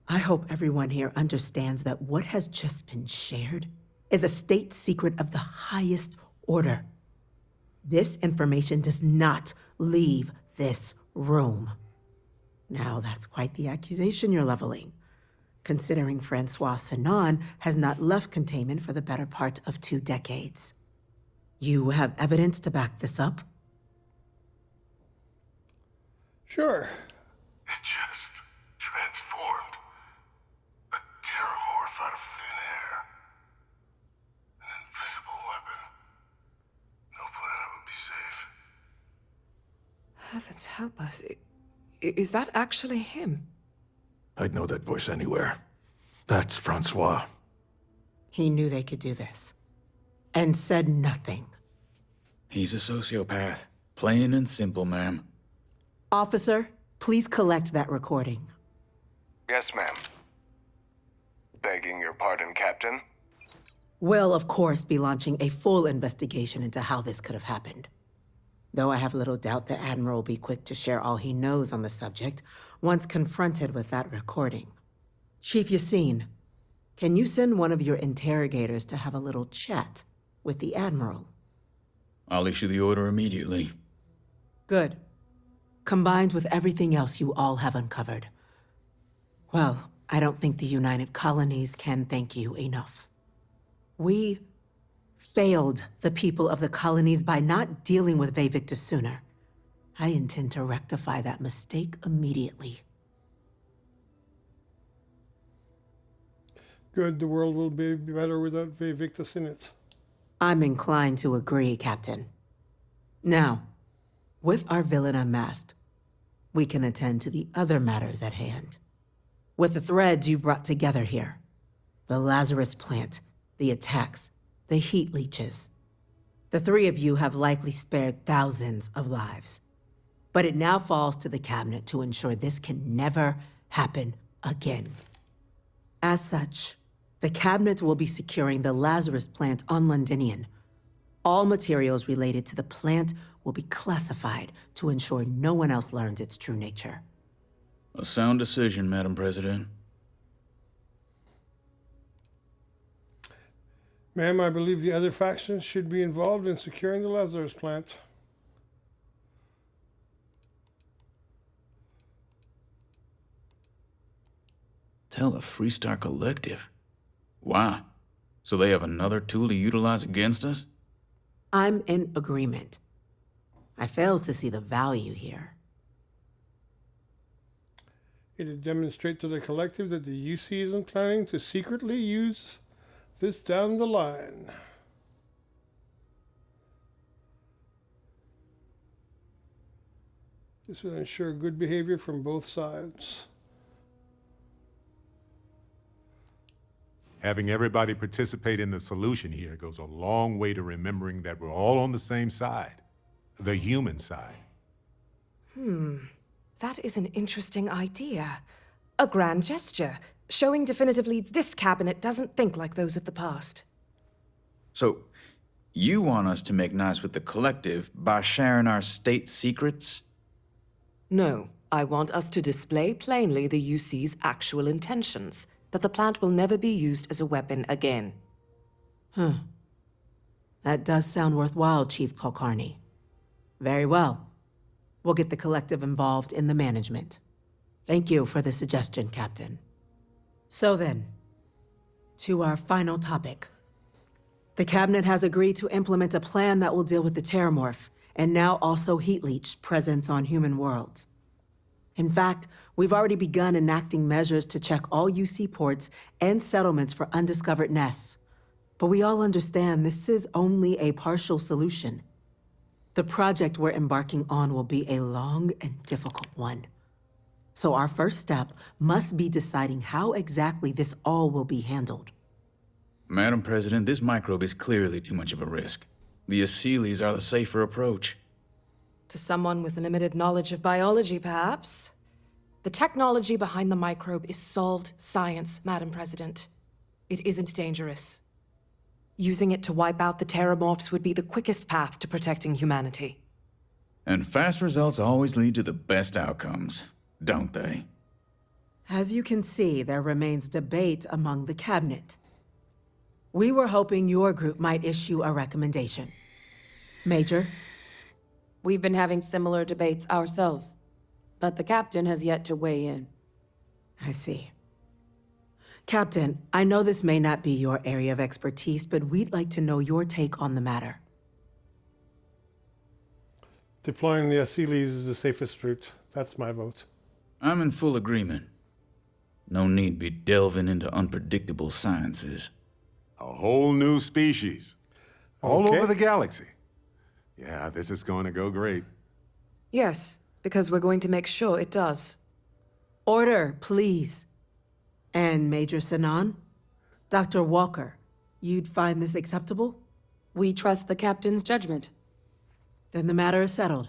I hope everyone here understands that what has just been shared is a state secret of the highest order. This information does not leave this room. Now, that's quite the accusation you're leveling, considering Francois Sinon has not left containment for the better part of 2 decades. You have evidence to back this up? Sure. It just transformed. A Terramorph out of thin air. An invisible weapon. No planet would be safe. Heavens help us. Is that actually him? I'd know that voice anywhere. That's Francois. He knew they could do this, and said nothing. He's a sociopath. Plain and simple, ma'am. Officer, please collect that recording. Yes, ma'am. Begging your pardon, Captain. We'll, of course, be launching a full investigation into how this could have happened. Though I have little doubt the Admiral will be quick to share all he knows on the subject once confronted with that recording. Chief Yassine, can you send one of your interrogators to have a little chat with the Admiral? I'll issue the order immediately. Good. Combined with everything else you all have uncovered. Well, I don't think the United Colonies can thank you enough. We failed the people of the colonies by not dealing with Victus sooner. I intend to rectify that mistake immediately. Good, the world will be better without Victus in it. I'm inclined to agree, Captain. Now, with our villain unmasked, we can attend to the other matters at hand. With the threads you've brought together here, the Lazarus plant, the attacks, the heat leeches, the 3 of you have likely spared thousands of lives. But it now falls to the Cabinet to ensure this can never happen again. As such, the Cabinet will be securing the Lazarus plant on Londinium, All materials related to the plant will be classified to ensure no one else learns its true nature. A sound decision, Madam President. Ma'am, I believe the other factions should be involved in securing the Lazarus plant. Tell the Freestar Collective. Wow. So they have another tool to utilize against us? I'm in agreement. I fail to see the value here. It'd demonstrate to the collective that the UC isn't planning to secretly use this down the line. This would ensure good behavior from both sides. Having everybody participate in the solution here goes a long way to remembering that we're all on the same side, the human side. That is an interesting idea. A grand gesture, showing definitively this cabinet doesn't think like those of the past. So, you want us to make nice with the collective by sharing our state secrets? No, I want us to display plainly the UC's actual intentions, that the plant will never be used as a weapon again. That does sound worthwhile, Chief Kulkarni. Very well. We'll get the collective involved in the management. Thank you for the suggestion, Captain. So then, to our final topic. The Cabinet has agreed to implement a plan that will deal with the Terramorph, and now also Heat Leech presence on human worlds. In fact, we've already begun enacting measures to check all UC ports and settlements for undiscovered nests. But we all understand this is only a partial solution. The project we're embarking on will be a long and difficult one. So our first step must be deciding how exactly this all will be handled. Madam President, this microbe is clearly too much of a risk. The Aseles are the safer approach. To someone with limited knowledge of biology, perhaps. The technology behind the microbe is solved science, Madam President. It isn't dangerous. Using it to wipe out the Terramorphs would be the quickest path to protecting humanity. And fast results always lead to the best outcomes, don't they? As you can see, there remains debate among the Cabinet. We were hoping your group might issue a recommendation. Major? We've been having similar debates ourselves, but the captain has yet to weigh in. I see. Captain, I know this may not be your area of expertise, but we'd like to know your take on the matter. Deploying the Aseles is the safest route. That's my vote. I'm in full agreement. No need be delving into unpredictable sciences. A whole new species. All over the galaxy. Yeah, this is going to go great. Yes, because we're going to make sure it does. Order, please. And Major Sinan? Dr. Walker, you'd find this acceptable? We trust the captain's judgment. Then the matter is settled.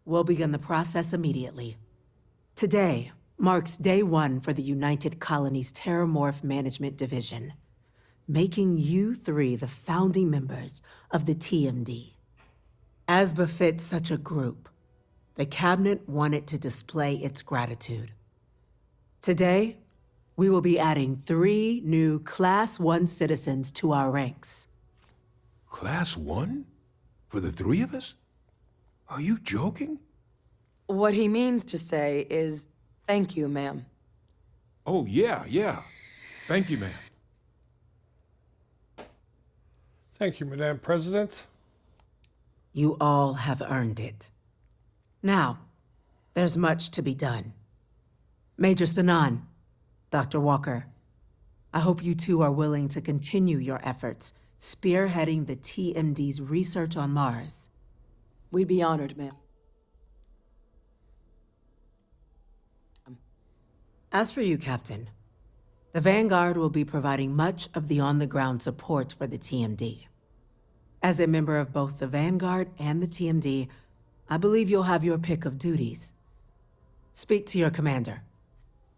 We'll begin the process immediately. Today marks day one for the United Colonies Terramorph Management Division, making you three the founding members of the TMD. As befits such a group, the Cabinet wanted to display its gratitude. Today, we will be adding 3 new Class 1 citizens to our ranks. Class 1? For the 3 of us? Are you joking? What he means to say is, thank you, ma'am. Oh, yeah. Thank you, ma'am. Thank you, Madam President. You all have earned it. Now, there's much to be done. Major Sinan, Dr. Walker, I hope you two are willing to continue your efforts spearheading the TMD's research on Mars. We'd be honored, ma'am. As for you, Captain, the Vanguard will be providing much of the on-the-ground support for the TMD. As a member of both the Vanguard and the TMD, I believe you'll have your pick of duties. Speak to your commander,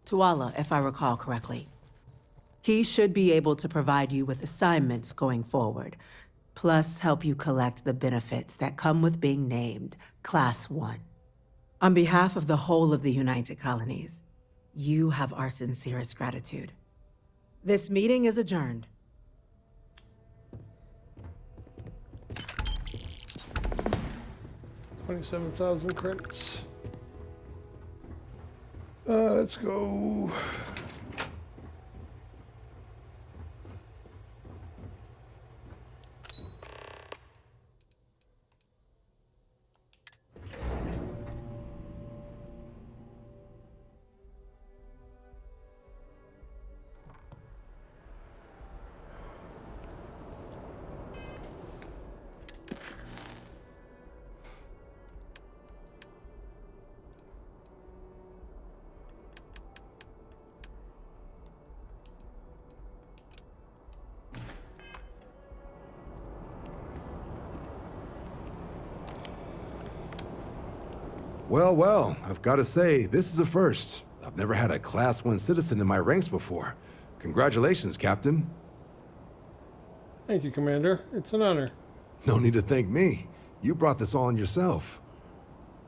Tuala, if I recall correctly. He should be able to provide you with assignments going forward, plus help you collect the benefits that come with being named Class 1. On behalf of the whole of the United Colonies, you have our sincerest gratitude. This meeting is adjourned. $27,000 credits. Let's go. Well, I've got to say, this is a first. I've never had a Class 1 citizen in my ranks before. Congratulations, Captain. Thank you, Commander. It's an honor. No need to thank me. You brought this all on yourself.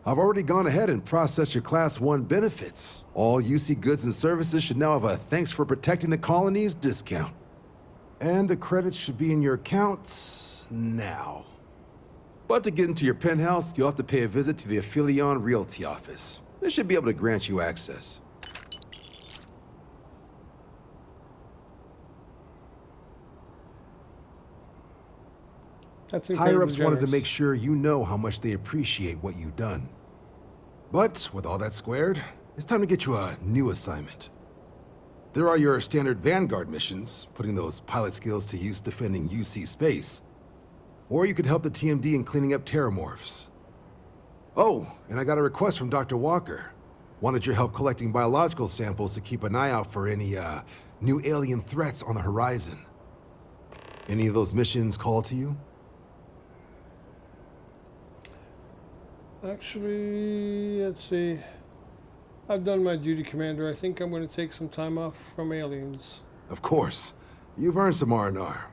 I've already gone ahead and processed your Class 1 benefits. All UC goods and services should now have a thanks for protecting the colonies discount. And the credits should be in your account now. But to get into your penthouse, you'll have to pay a visit to the Aphelion Realty office. They should be able to grant you access. That's incredibly Higher-ups wanted to generous. make sure you know how much they appreciate what you've done. But with all that squared, it's time to get you a new assignment. There are your standard Vanguard missions, putting those pilot skills to use defending UC space. Or you could help the TMD in cleaning up terramorphs. Oh, and I got a request from Dr. Walker. Wanted your help collecting biological samples to keep an eye out for any, new alien threats on the horizon. Any of those missions call to you? Actually, let's see. I've done my duty, Commander. I think I'm going to take some time off from aliens. Of course. You've earned some R&R.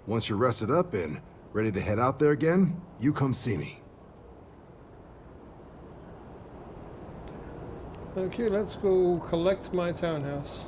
Once you're rested up and ready to head out there again, you come see me. Okay, let's go collect my townhouse.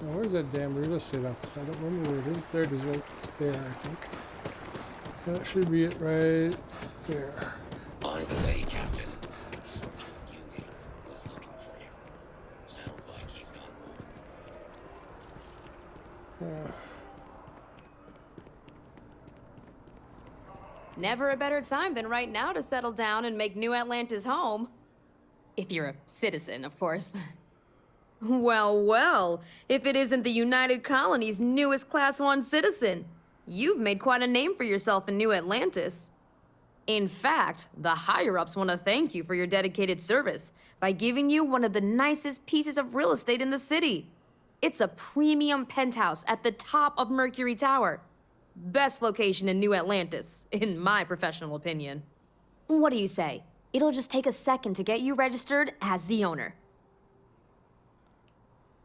Now, where's that damn real estate office? I don't remember where it is. There it is, right there, I think. That should be it right there. On the way, Captain. Yumi was looking for you. Sounds like he's gone home. Never a better time than right now to settle down and make New Atlantis home. If you're a citizen, of course. Well, if it isn't the United Colony's newest Class 1 citizen, you've made quite a name for yourself in New Atlantis. In fact, the higher-ups want to thank you for your dedicated service by giving you one of the nicest pieces of real estate in the city. It's a premium penthouse at the top of Mercury Tower. Best location in New Atlantis, in my professional opinion. What do you say? It'll just take a second to get you registered as the owner.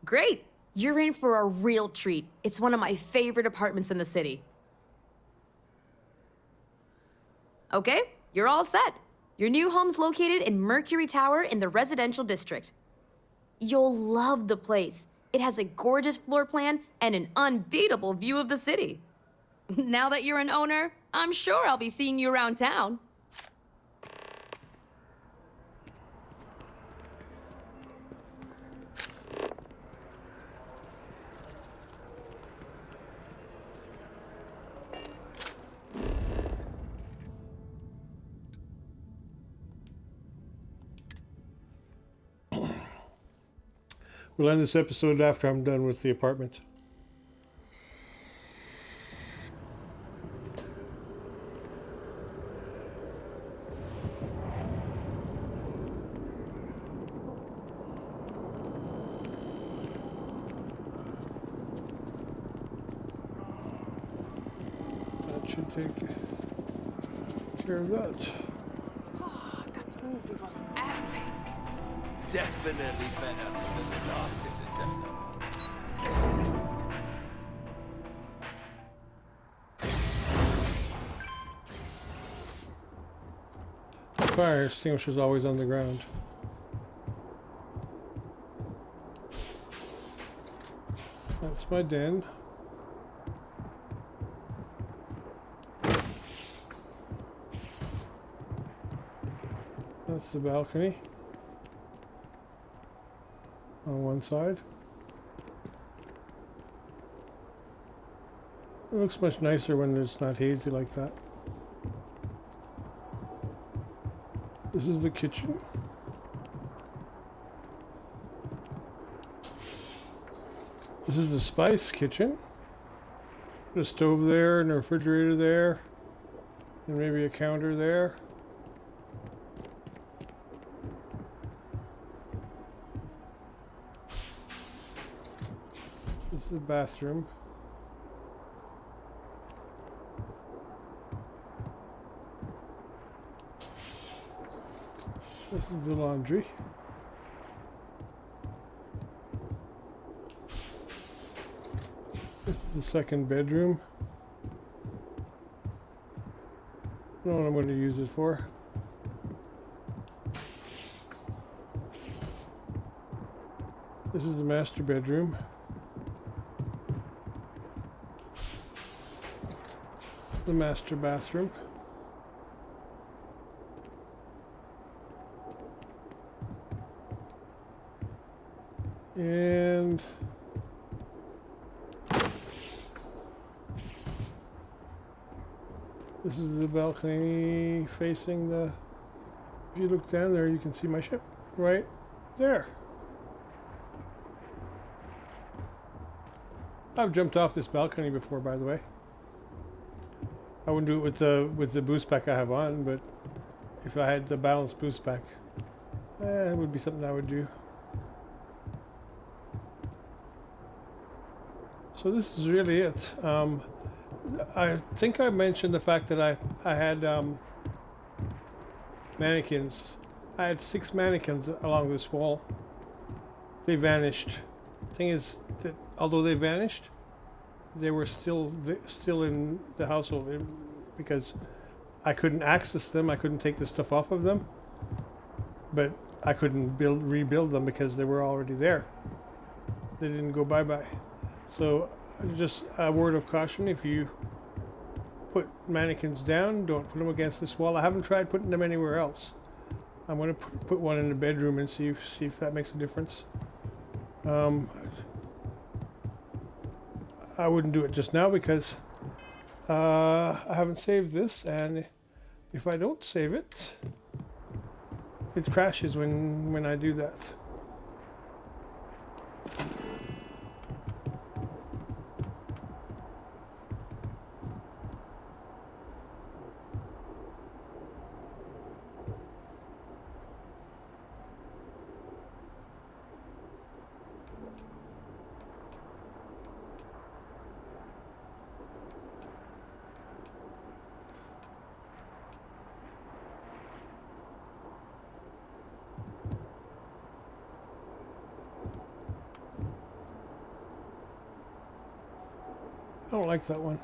Great! You're in for a real treat. It's one of my favorite apartments in the city. Okay, you're all set. Your new home's located in Mercury Tower in the residential district. You'll love the place. It has a gorgeous floor plan and an unbeatable view of the city. Now that you're an owner, I'm sure I'll be seeing you around town. We'll end this episode after I'm done with the apartment. That should take care of that. That movie was epic. Definitely better than the last Interceptor. Fire extinguisher's always on the ground. That's my den. That's the balcony on one side. It looks much nicer when it's not hazy like that. This is the kitchen. This is the spice kitchen. Put a stove there and a refrigerator there, and maybe a counter there. This is the bathroom. This is the laundry. This is the second bedroom. I don't know what I'm going to use it for. This is the master bedroom. The master bathroom. And this is the balcony facing the, if you look down there, you can see my ship right there. I've jumped off this balcony before, by the way. I wouldn't do it with the boost pack I have on, but if I had the balanced boost pack, it would be something I would do. So this is really it. I think I mentioned the fact that I had mannequins. I had 6 mannequins along this wall. They vanished. Thing is that although they vanished, they were still in the household because I couldn't access them. I couldn't take the stuff off of them, but I couldn't rebuild them because they were already there. They didn't go bye-bye. So just a word of caution, if you put mannequins down, don't put them against this wall. I haven't tried putting them anywhere else. I'm going to put one in the bedroom and see if that makes a difference. I wouldn't do it just now because I haven't saved this, and if I don't save it, it crashes when I do that. I don't like that one.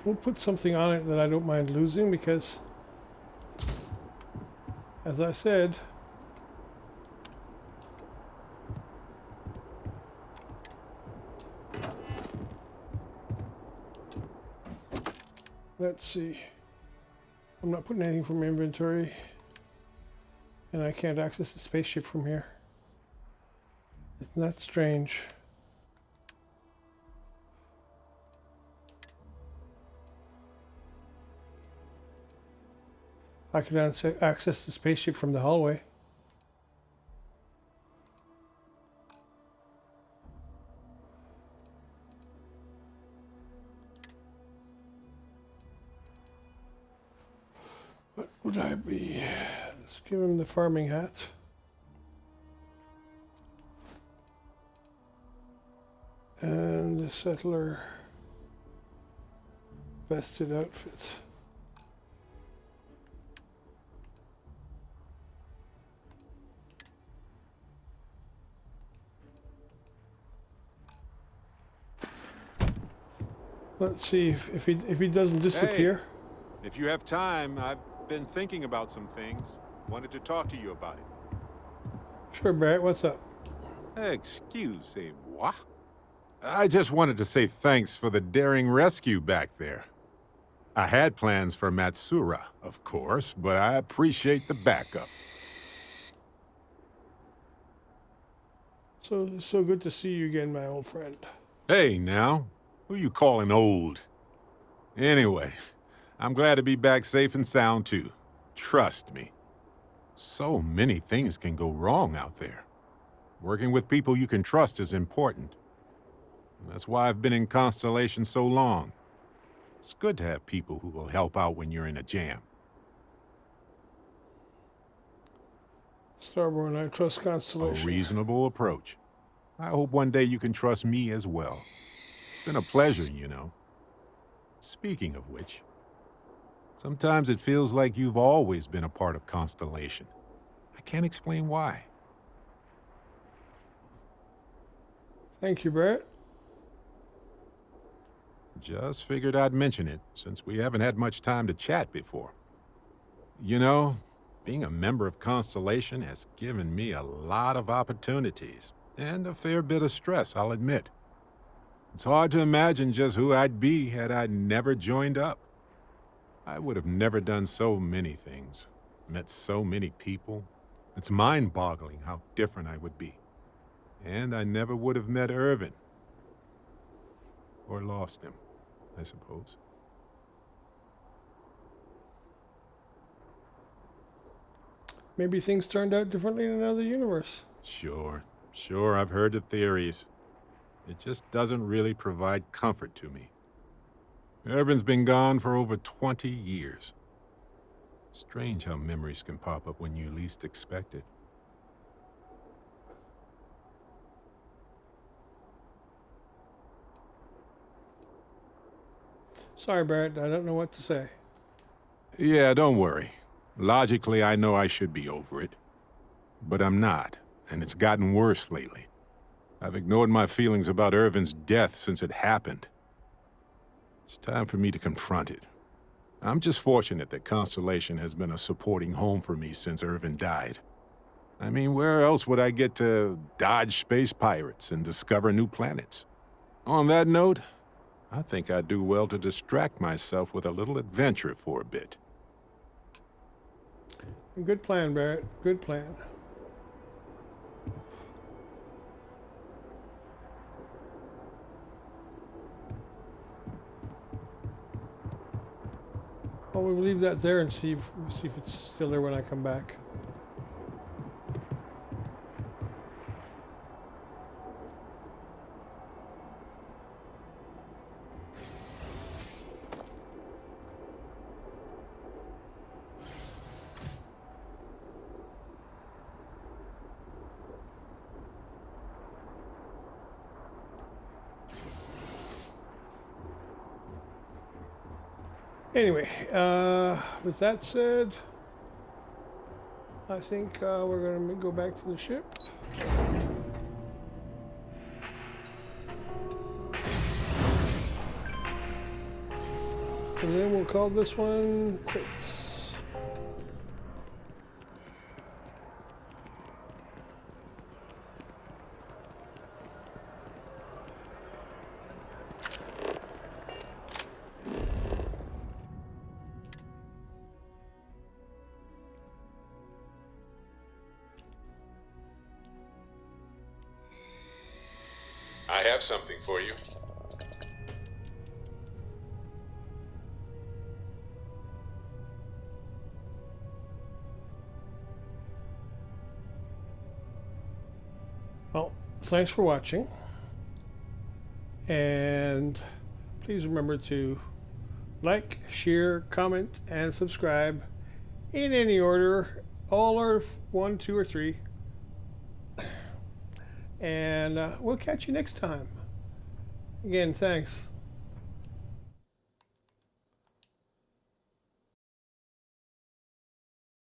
We'll put something on it that I don't mind losing because, as I said, let's see. I'm not putting anything from inventory, and I can't access the spaceship from here. Isn't that strange? I can access the spaceship from the hallway. What would I be? Let's give him the farming hat. And the settler vested outfit. Let's see if he doesn't disappear. Hey, if you have time, I've been thinking about some things. Wanted to talk to you about it. Sure, Barrett, what's up? Excusez-moi. I just wanted to say thanks for the daring rescue back there. I had plans for Matsura, of course, but I appreciate the backup. So good to see you again, my old friend. Hey, now. Who you calling old? Anyway, I'm glad to be back safe and sound, too. Trust me. So many things can go wrong out there. Working with people you can trust is important. And that's why I've been in Constellation so long. It's good to have people who will help out when you're in a jam. Starborn, I trust Constellation. A reasonable approach. I hope one day you can trust me as well. It's been a pleasure, you know. Speaking of which, sometimes it feels like you've always been a part of Constellation. I can't explain why. Thank you, Brett. Just figured I'd mention it, since we haven't had much time to chat before. You know, being a member of Constellation has given me a lot of opportunities, and a fair bit of stress, I'll admit. It's hard to imagine just who I'd be had I never joined up. I would have never done so many things, met so many people. It's mind-boggling how different I would be. And I never would have met Irvin. Or lost him, I suppose. Maybe things turned out differently in another universe. Sure, I've heard the theories. It just doesn't really provide comfort to me. Irvin's been gone for over 20 years. Strange how memories can pop up when you least expect it. Sorry, Barrett, I don't know what to say. Yeah, don't worry. Logically, I know I should be over it. But I'm not, and it's gotten worse lately. I've ignored my feelings about Irvin's death since it happened. It's time for me to confront it. I'm just fortunate that Constellation has been a supporting home for me since Irvin died. I mean, where else would I get to dodge space pirates and discover new planets? On that note, I think I'd do well to distract myself with a little adventure for a bit. Good plan, Barrett. Good plan. Well, we'll leave that there and see if it's still there when I come back. Anyway, with that said, I think we're going to go back to the ship. And then we'll call this one quits. I have something for you. thanks for watching. And please remember to like, share, comment, and subscribe in any order. All are 1, 2, or 3. And we'll catch you next time. Again, thanks.